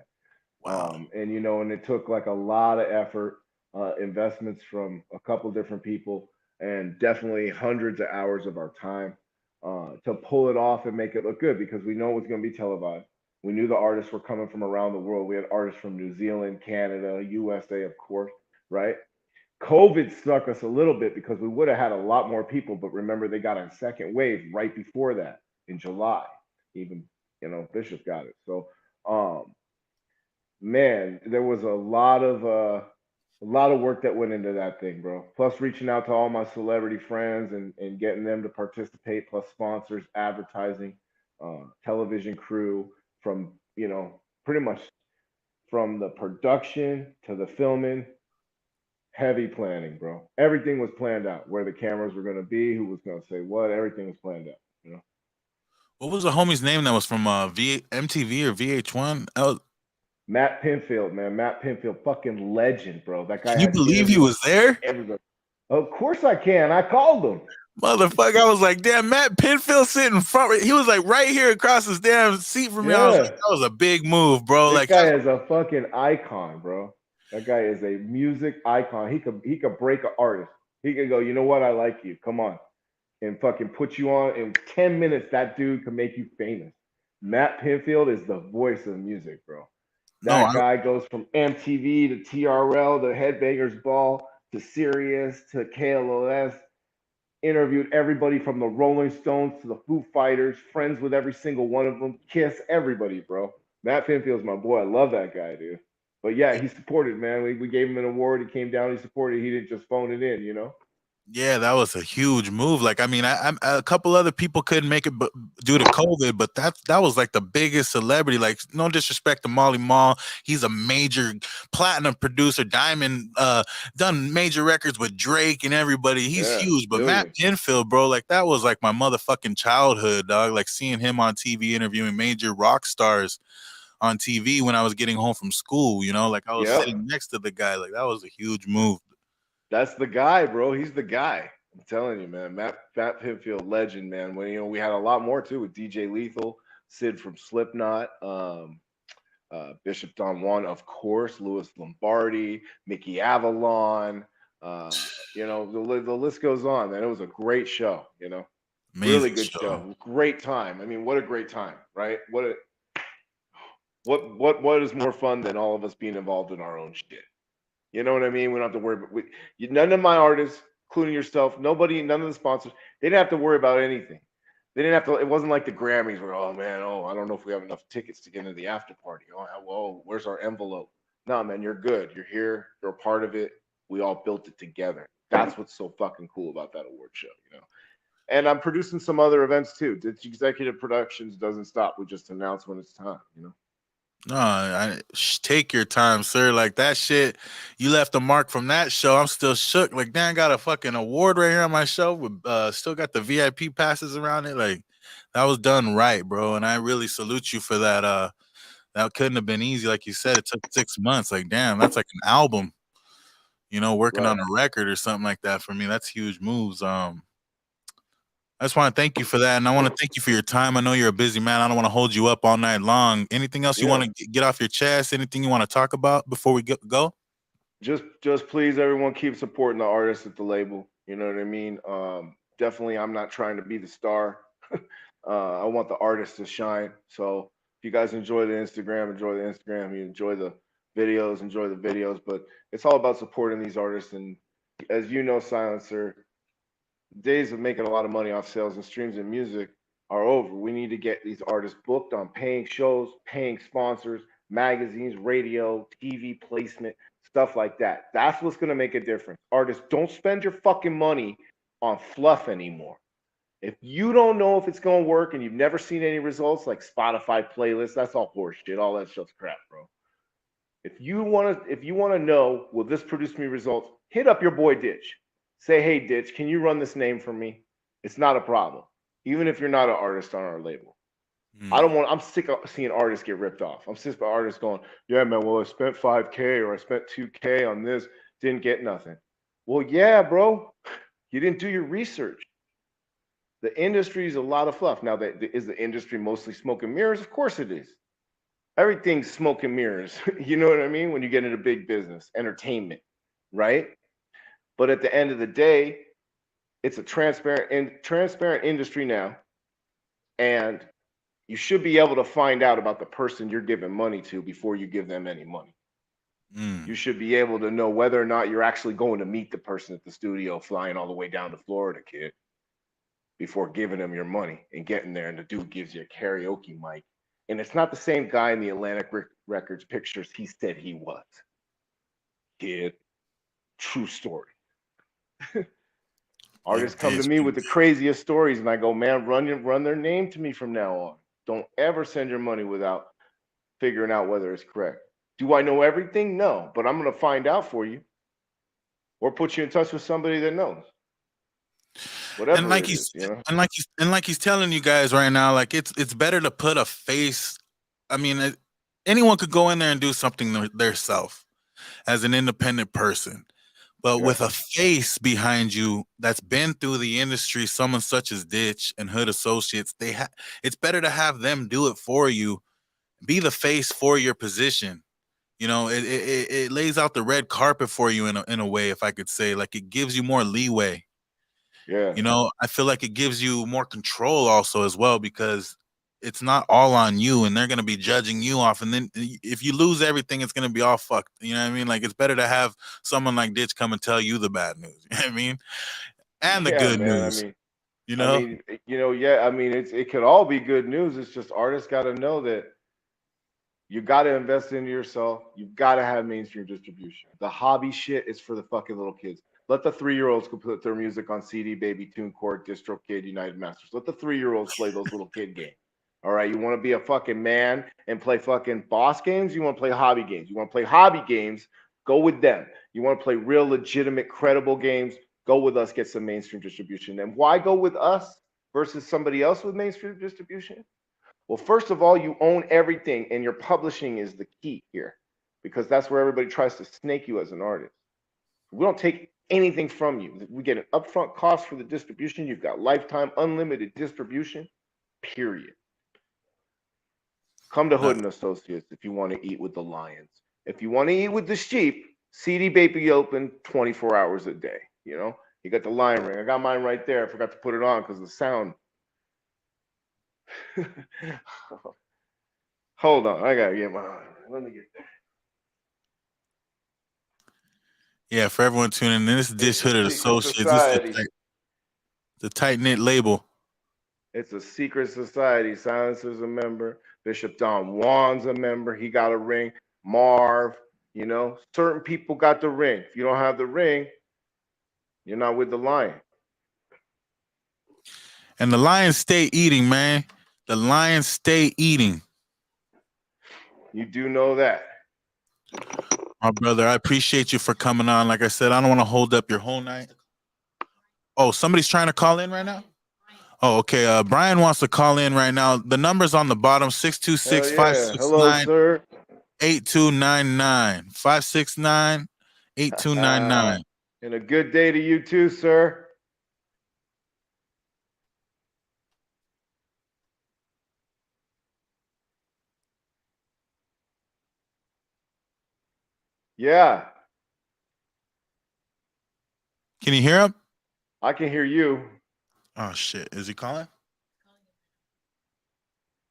Wow. And it took like a lot of effort, investments from a couple different people, and definitely hundreds of hours of our time to pull it off and make it look good because we know it was going to be televised. We knew the artists were coming from around the world. We had artists from New Zealand, Canada, USA, of course, right? COVID stuck us a little bit because we would have had a lot more people, but remember they got a second wave right before that in July. Even Bishop got it. So man, there was a lot of work that went into that thing, bro. Plus reaching out to all my celebrity friends and getting them to participate, plus sponsors, advertising, television crew, from pretty much from the production to the filming, heavy planning, bro. Everything was planned out. Where the cameras were gonna be, who was gonna say what, everything was planned out. What was the homie's name that was from MTV or VH1? Matt Pinfield, man. Matt Pinfield, fucking legend, bro. That guy Can you has believe he interviews was there? everybody. Of course I can. I called him. Motherfucker, I was like, damn, Matt Pinfield sitting in front. He was like right here across this damn seat from me. I was like, Yeah. that was a big move, bro. This Like, guy is a fucking icon, bro. That guy is a music icon. He could break an artist. He could go, you know what? I like you. Come on. And fucking put you on in 10 minutes. That dude can make you famous. Matt Pinfield is the voice of music, bro. no, That guy goes from MTV to TRL to Headbangers Ball to Sirius to KLOS, interviewed everybody from the Rolling Stones to the Foo Fighters, friends with every single one of them, Kiss, everybody, bro. Matt Pinfield's my boy. I love that guy, dude. But yeah, he supported, man. We gave him an award. He came down, he supported. He didn't just phone it in, you know? Yeah, that was a huge move. Like, I mean, a couple other people couldn't make it, but due to COVID, but that was like the biggest celebrity. Like, no disrespect to Molly Mall, he's a major platinum producer, diamond, done major records with Drake and everybody. He's Yeah, huge. But Matt millions. Pinfield, bro, like that was like my motherfucking childhood, dog. Like seeing him on TV interviewing major rock stars on TV when I was getting home from school. Like I was Yep. sitting next to the guy. Like that was a huge move. That's the guy, bro. He's the guy. I'm telling you, man. Matt Pinfield, legend, man. When we had a lot more too with DJ Lethal, Sid from Slipknot, Bishop Don Juan, of course, Louis Lombardi, Mickey Avalon. The list goes on, man. It was a great show. Really Amazing good show. show. Great time. I mean, what a great time, right? What is more fun than all of us being involved in our own shit? You know what I mean? We don't have to worry about none of my artists, including yourself, nobody, none of the sponsors, they didn't have to worry about anything. They didn't have to. It wasn't like the Grammys where, oh man, I don't know if we have enough tickets to get into the after party. Oh, well, where's our envelope? No, man, you're good. You're here. You're a part of it. We all built it together. That's what's so fucking cool about that award show. And I'm producing some other events too. Executive Productions doesn't stop. We just announce when it's time. No, take your time, sir. Like that shit, you left a mark from that show. I'm still shook. Like, damn, got a fucking award right here on my show. With still got the VIP passes around it. Like, that was done right, bro. And I really salute you for that. That couldn't have been easy. Like you said, it took 6 months. Like, damn, that's like an album. Working Right. on a record or something like that for me. That's huge moves. I just want to thank you for that, and I want to thank you for your time. I know you're a busy man. I don't want to hold you up all night long. Anything else you want Yeah. to get off your chest? Anything you want to talk about before we go? Just please everyone keep supporting the artists at the label. You know what I mean? Definitely I'm not trying to be the star. I want the artists to shine. So if you guys enjoy the Instagram, enjoy the Instagram. You enjoy the videos, enjoy the videos. But it's all about supporting these artists. And as you know, Silencer, days of making a lot of money off sales and streams and music are over. We need to get these artists booked on paying shows, paying sponsors, magazines, radio, TV placement, stuff like that. That's what's going to make a difference. Artists, don't spend your fucking money on fluff anymore. If you don't know if it's going to work and you've never seen any results like Spotify playlists, that's all horseshit. All that shit's crap, bro. If you want to know, will this produce me results? Hit up your boy Ditch. Say, hey Ditch, can you run this name for me? It's not a problem. Even if you're not an artist on our label. I don't Hmm. want I'm sick of seeing artists get ripped off. I'm sick of artists going, yeah, man, well, I spent 5K or I spent 2K on this, didn't get nothing. Well, yeah, bro. You didn't do your research. The industry is a lot of fluff. Now, is the industry mostly smoke and mirrors? Of course it is. Everything's smoke and mirrors. You know what I mean? When you get into big business, entertainment, right? But at the end of the day, it's a transparent industry now, and you should be able to find out about the person you're giving money to before you give them any money. You Hmm. should be able to know whether or not you're actually going to meet the person at the studio flying all the way down to Florida, kid, before giving them your money and getting there. And the dude gives you a karaoke mic. And it's not the same guy in the Atlantic Records pictures he said he was. Kid, true story. Big Artists come to bitch. me with the craziest stories, and I go, man, run their name to me from now on. Don't ever send your money without figuring out whether it's correct. Do I know everything? No, but I'm going to find out for you or put you in touch with somebody that knows. And Whatever like it is, you know? like he's telling you guys right now, like it's better to put a face. I mean, anyone could go in there and do something theirself as an independent person. But Yeah. with a face behind you that's been through the industry, someone such as Ditch and Hood Associates, it's better to have them do it for you, be the face for your position. It lays out the red carpet for you in a way, if I could say, like it gives you more leeway. Yeah. I feel like it gives you more control also as well because it's not all on you and they're going to be judging you off. And then if you lose everything, it's going to be all fucked. You know what I mean? Like it's better to have someone like Ditch come and tell you the bad news. You know what I mean? And the Yeah, good man. news, you I know? mean, yeah, I mean, it could all be good news. It's just artists got to know that you got to invest into yourself. You've got to have mainstream distribution. The hobby shit is for the fucking little kids. Let the 3-year-olds go put their music on CD, Baby, TuneCore, DistroKid, United Masters. Let the 3-year-olds play those little kid games. All right, you want to be a fucking man and play fucking boss games? You want to play hobby games? You want to play hobby games? Go with them. You want to play real, legitimate, credible games? Go with us, get some mainstream distribution. And why go with us versus somebody else with mainstream distribution? Well, first of all, you own everything, and your publishing is the key here because that's where everybody tries to snake you as an artist. We don't take anything from you. We get an upfront cost for the distribution. You've got lifetime unlimited distribution, period. Come to Hood and Associates if you want to eat with the lions. If you want to eat with the sheep, CD Baby open 24 hours a day. You know, you got the lion ring. I got mine right there. I forgot to put it on because the sound. Hold on, I gotta get mine. Let me get there. Yeah, for everyone tuning in, this is Dish Hooded Associates. This is the tight-knit label. It's a secret society. Silencer's a member. Bishop Don Juan's a member. He got a ring. Marv, you know, certain people got the ring. If you don't have the ring, you're not with the lion. And the lions stay eating, man. The lions stay eating. You do know that. My brother, I appreciate you for coming on. Like I said, I don't want to hold up your whole night. Oh, somebody's trying to call in right now? Oh, okay. Brian wants to call in right now. The number's on the bottom, 626-569. Hello, sir. 8299. 569-8299. And a good day to you too, sir. Yeah. Can you hear him? I can hear you. Oh, shit. Is he calling?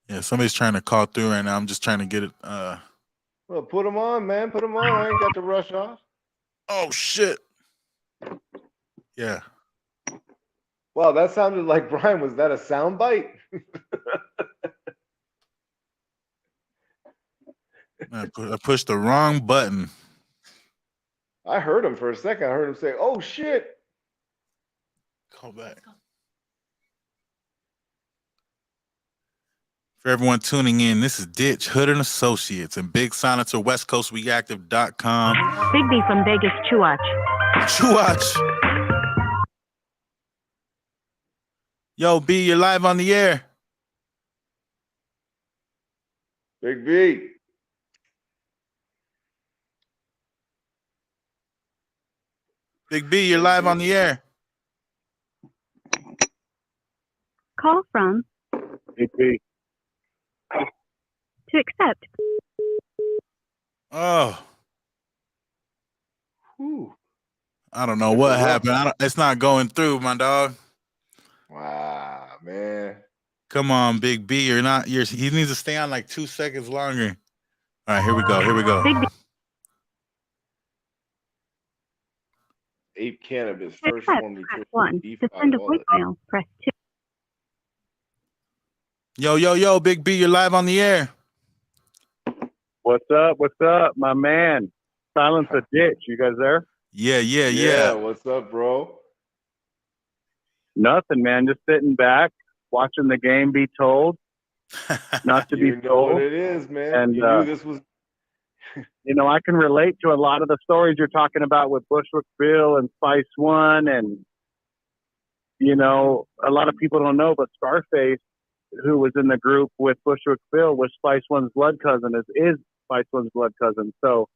Yeah, somebody's trying to call through right now. I'm just trying to get it. Well, put him on, man. Put him on. I ain't got to rush off. Oh, shit. Yeah. Wow, that sounded like Brian. Was that a sound bite? I pushed the wrong button. I heard him for a second. I heard him say, "Oh shit." Call back. For everyone tuning in, this is Ditch, Hood and Associates, and Big Silencer, WestCoastReactive.com. Big B from Vegas, Chuach. Chuach. Yo, B, you're live on the air. Big B. Big B, you're live on the air. Call from Big B. to accept. Oh. Whew. I don't know what happened. It's not going through, my dog. Wow, man. Come on, Big B. He needs to stay on like 2 seconds longer. All right, here we go. Big B. Ape Cannabis, To first accept, form press nutrition. 1. DeFi To send a wallet. voicemail, press 2. Yo, Big B, you're live on the air. What's up, my man? Silencer Ditch, you guys there? Yeah. What's up, bro? Nothing, man. Just sitting back, watching the game be told, not to You be know what told. it is, man. And, you knew this was. You know, I can relate to a lot of the stories you're talking about with Bushwick Bill and Spice One, and you know, a lot of people don't know, but Scarface, who was in the group with Bushwick Bill, was Spice One's blood cousin. Is Spice One's blood cousin. So.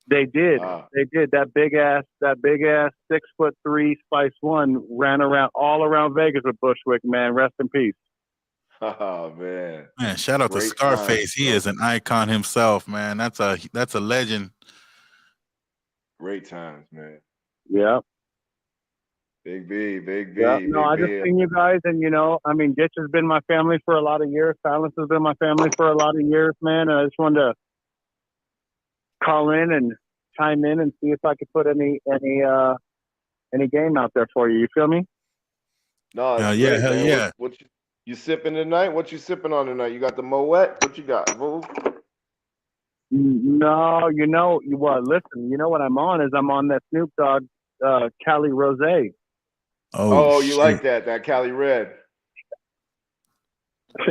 They did. They did. That big ass 6'3" Spice One ran all around Vegas with Bushwick, man. Rest in peace. Oh man. Man, shout out to Great Scarface. times, He bro. is an icon himself, man. That's a legend. Great times, man. Yeah. Big B. Yeah. Big No, I just B. seen you guys, and you know, I mean, Ditch has been my family for a lot of years. Silence has been my family for a lot of years, man. And I just wanted to call in and chime in and see if I could put any game out there for you. You feel me? No, it's Yeah, great, hell man. yeah. What you sipping tonight? What you sipping on tonight? You got the Moet? What you got? Boo? No, what? Listen, what I'm on is I'm on that Snoop Dogg, Cali Rose. Oh Oh, you shit! like that Cali Red?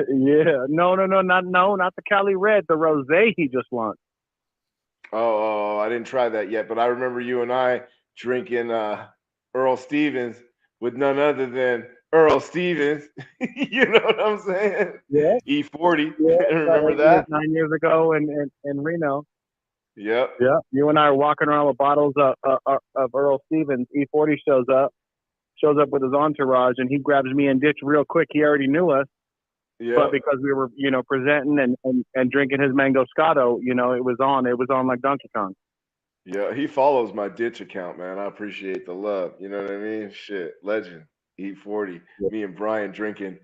Yeah, no, not the Cali Red, the Rose he just launched. Oh, I didn't try that yet, but I remember you and I drinking Earl Stevens with none other than Earl Stevens. You know what I'm saying? Yeah, E40. yeah, about Remember 8 years, that? 9 years ago in Reno. Yep. Yeah, you and I are walking around with bottles of Earl Stevens. E40 shows up with his entourage, and he grabs me and Ditch real quick. He already knew us, but Yep. because we were, presenting and drinking his Mango Scotto, it was on like Donkey Kong. Yeah, he follows my Ditch account, man. I appreciate the love. You know what I mean? Shit, legend. E40. Yeah. Me and Brian drinking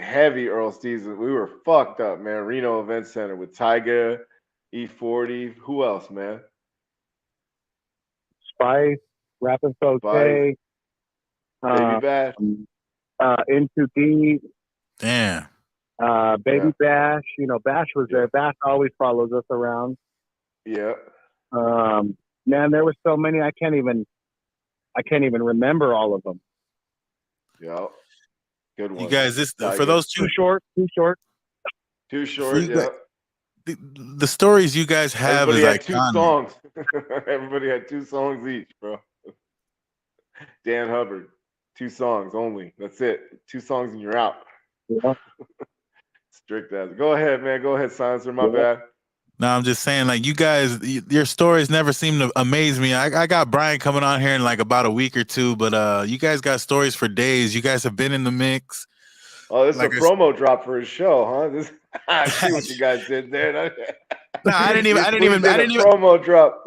heavy Earl Stevens. We were fucked up, man. Reno Event Center with Tyga, E40. Who else, man? Spice, Rapping Spice, Okay, Baby um, Bash. Into Deep, Damn. Baby Yeah, Bash. Bash was yeah, there. Bash always follows us around. yeah, Man, there were so many. I can't even remember all of them. yeah. Good You ones. guys, this for Tyga. those Too two short. Too short. Too for short, you guys. yeah. The stories you guys have Everybody is had two iconic. songs. Everybody had two songs each, bro. Dan Hubbard, two songs only. That's it. Two songs and you're out. Yeah. Strict as. Go ahead, man. Go ahead, Silencer. My Yeah. bad. No, I'm just saying, like you guys, your stories never seem to amaze me. I got Brian coming on here in like about a week or two, but you guys got stories for days. You guys have been in the mix. Oh, this is a Like promo drop for his show, huh? This I I, see what you guys did there. no, You squeezed in a promo drop.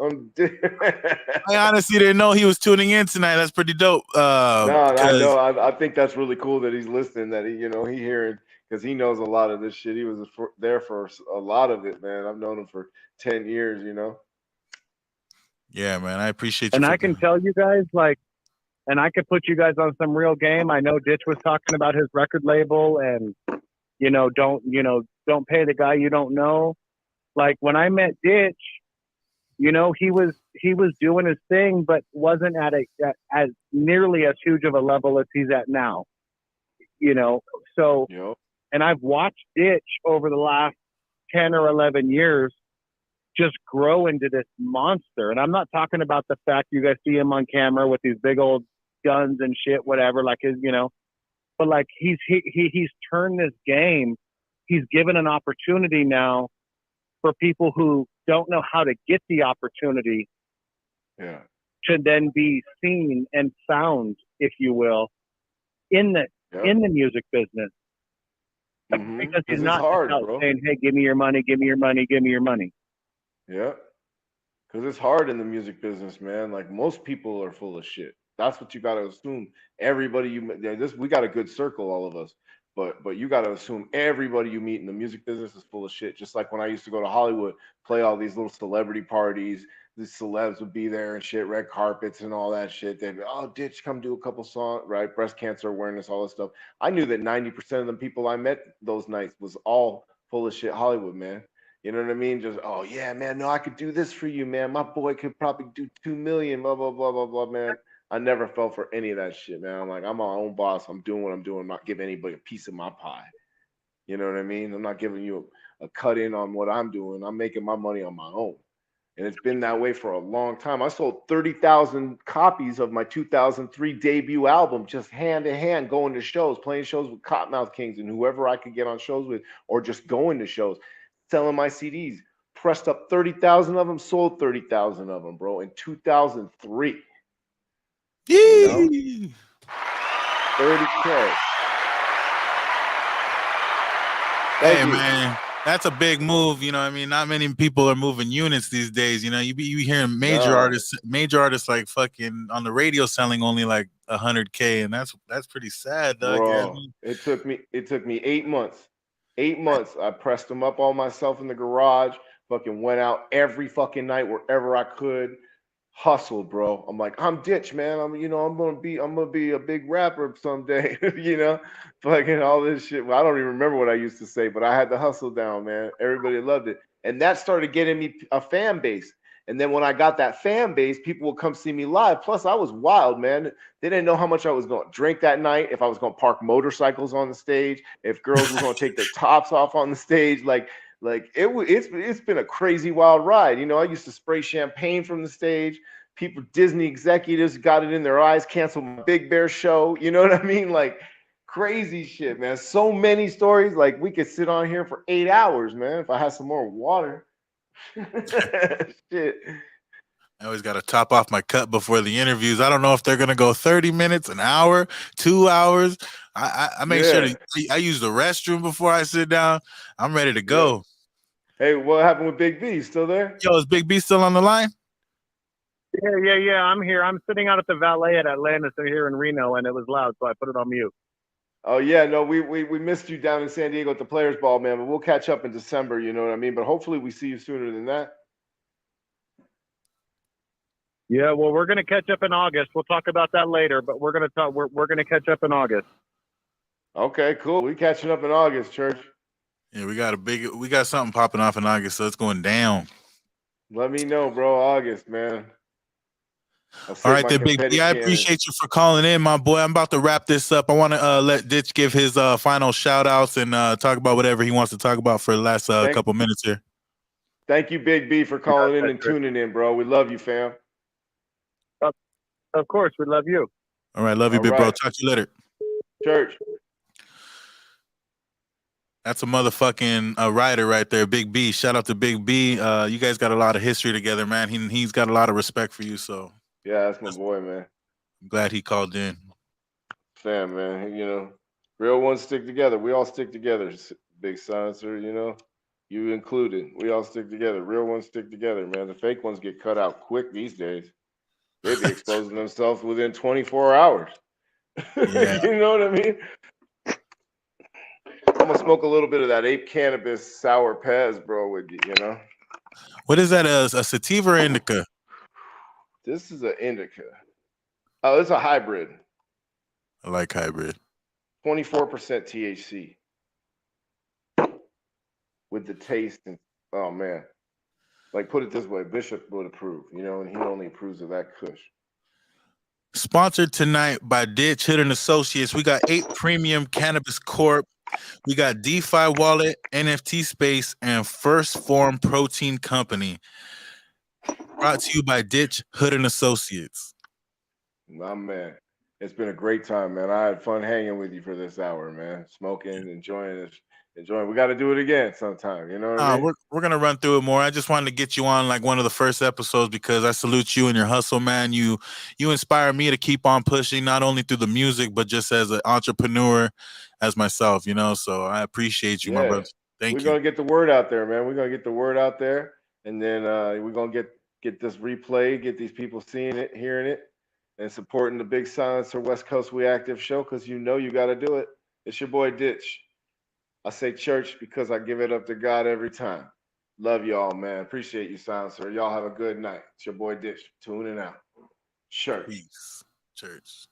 I honestly didn't know he was tuning in tonight. That's pretty dope. No, I Because know. I think that's really cool that he's listening. That he hearing because he knows a lot of this shit. He was there for a lot of it, man. I've known him for 10 years. yeah, man, I appreciate you And for I can tell you guys, and I could put you guys on some real game. I know Ditch was talking about his record label and, don't pay the guy you don't know. Like when I met Ditch, he was doing his thing, but wasn't at as nearly as huge of a level as he's at now. So, Yep. and I've watched Ditch over the last 10 or 11 years just grow into this monster. And I'm not talking about the fact you guys see him on camera with these big old guns and shit, whatever, like but like he's turned this game. He's given an opportunity now for people who don't know how to get the opportunity Yeah. to then be seen and found, if you will, in the Yep. music business. Mm-hmm. Because he's Because it's not just hard, out bro. saying, "Hey, give me your money, give me your money, give me your money." Yeah. Because it's hard in the music business, man. Like most people are full of shit. That's what you got to assume. Everybody we got a good circle, all of us. But you got to assume everybody you meet in the music business is full of shit. Just like when I used to go to Hollywood, play all these little celebrity parties. These celebs would be there and shit, red carpets and all that shit. They'd be, oh, Ditch, come do a couple songs, right? Breast cancer awareness, all this stuff. I knew that 90% of the people I met those nights was all full of shit Hollywood, man. You know what I mean? Just, oh yeah, man, no, I could do this for you, man. My boy could probably do 2 million, blah, blah, blah, blah, blah, man. I never fell for any of that shit, man. I'm like, I'm my own boss. I'm doing what I'm doing. I'm not giving anybody a piece of my pie. You know what I mean? I'm not giving you a cut in on what I'm doing. I'm making my money on my own. And it's been that way for a long time. I sold 30,000 copies of my 2003 debut album, just hand to hand, going to shows, playing shows with Cottonmouth Kings and whoever I could get on shows with, or just going to shows, selling my CDs. Pressed up 30,000 of them, sold 30,000 of them, bro, in 2003. You know, Yee! 30K. Hey Thank you. man, that's a big move. You know, I mean, not many people are moving units these days. You know, you hearing major No, artists like fucking on the radio selling only like 100K, and that's pretty sad, Doug. Yeah, I bro, mean, it took me 8 months. 8 months. I pressed them up all myself in the garage. Fucking went out every fucking night wherever I could. Hustled, bro. I'm like, I'm Ditch, man. I'm gonna be a big rapper someday. Fucking all this shit. Well, I don't even remember what I used to say, but I had the hustle down, man. Everybody loved it. And that started getting me a fan base. And then when I got that fan base, people would come see me live. Plus, I was wild, man. They didn't know how much I was going to drink that night, if I was going to park motorcycles on the stage, if girls were going to take their tops off on the stage. It's been a crazy wild ride. You know, I used to spray champagne from the stage. People, Disney executives got it in their eyes, canceled my Big Bear show. You know what I mean? Like, crazy shit, man. So many stories. Like, we could sit on here for 8 hours, man, if I had some more water. Shit. I always got to top off my cup before the interviews. I don't know if they're gonna go 30 minutes, an hour, 2 hours. I make sure that I use the restroom before I sit down. I'm ready to go. Hey, what happened with Big B? Still there? Yo, is Big B still on the line? Yeah. I'm here. I'm sitting out at the valet at Atlantis here in Reno, and it was loud, so I put it on mute. Oh yeah, no, we missed you down in San Diego at the Players Ball, man. But we'll catch up in December. You know what I mean? But hopefully we see you sooner than that. Yeah, well, we're gonna catch up in August. We'll talk about that later, but we're gonna catch up in August. Okay, cool. We catching up in August, Church. Yeah, we got something popping off in August, so it's going down. Let me know, bro. August, man. All right, then, Big B. I appreciate you for calling in, my boy. I'm about to wrap this up. I want to let Ditch give his final shout outs and talk about whatever he wants to talk about for the last couple minutes here. Thank you, Big B, for calling in and tuning in, bro. We love you, fam. Of course, we love you. All right, love you, big bro. Talk to you later. Church. That's a motherfucking rider right there, Big B. Shout out to Big B. You guys got a lot of history together, man. He's got a lot of respect for you, so. Yeah, that's my boy, man. I'm glad he called in. Fam, man. You know, real ones stick together. We all stick together, Big Silencer, you know. You included. We all stick together. Real ones stick together, man. The fake ones get cut out quick these days. They'd be exposing themselves within 24 hours. Yeah. You know what I mean? I'm gonna smoke a little bit of that ape cannabis sour Pez, bro, with you, you know. What is that? A sativa or indica? This is an indica. Oh, it's a hybrid. I like hybrid. 24% THC. With the taste and oh man. Like, put it this way, Bishop would approve, you know, and he only approves of that kush. Sponsored tonight by Ditch Hidden Associates. We got 8 Premium Cannabis Corp. We got DeFi Wallet, NFT Space, and First Form Protein Company. Brought to you by Ditch Hidden Associates. My man. It's been a great time, man. I had fun hanging with you for this hour, man. Smoking, enjoying this. We got to do it again sometime. You know what I mean? We're gonna run through it more. I just wanted to get you on like one of the first episodes because I salute you and your hustle, man. You inspire me to keep on pushing, not only through the music, but just as an entrepreneur, as myself. You know, so I appreciate you, my brother. Thank you. We're gonna get the word out there, man. We're gonna get the word out there, and then we're gonna get this replay, get these people seeing it, hearing it, and supporting the Big Silencer West Coast We Active show because you know you got to do it. It's your boy Ditch. I say church because I give it up to God every time. Love y'all, man. Appreciate you, Silencer. Y'all have a good night. It's your boy Ditch. Tuning out. Church. Peace. Church.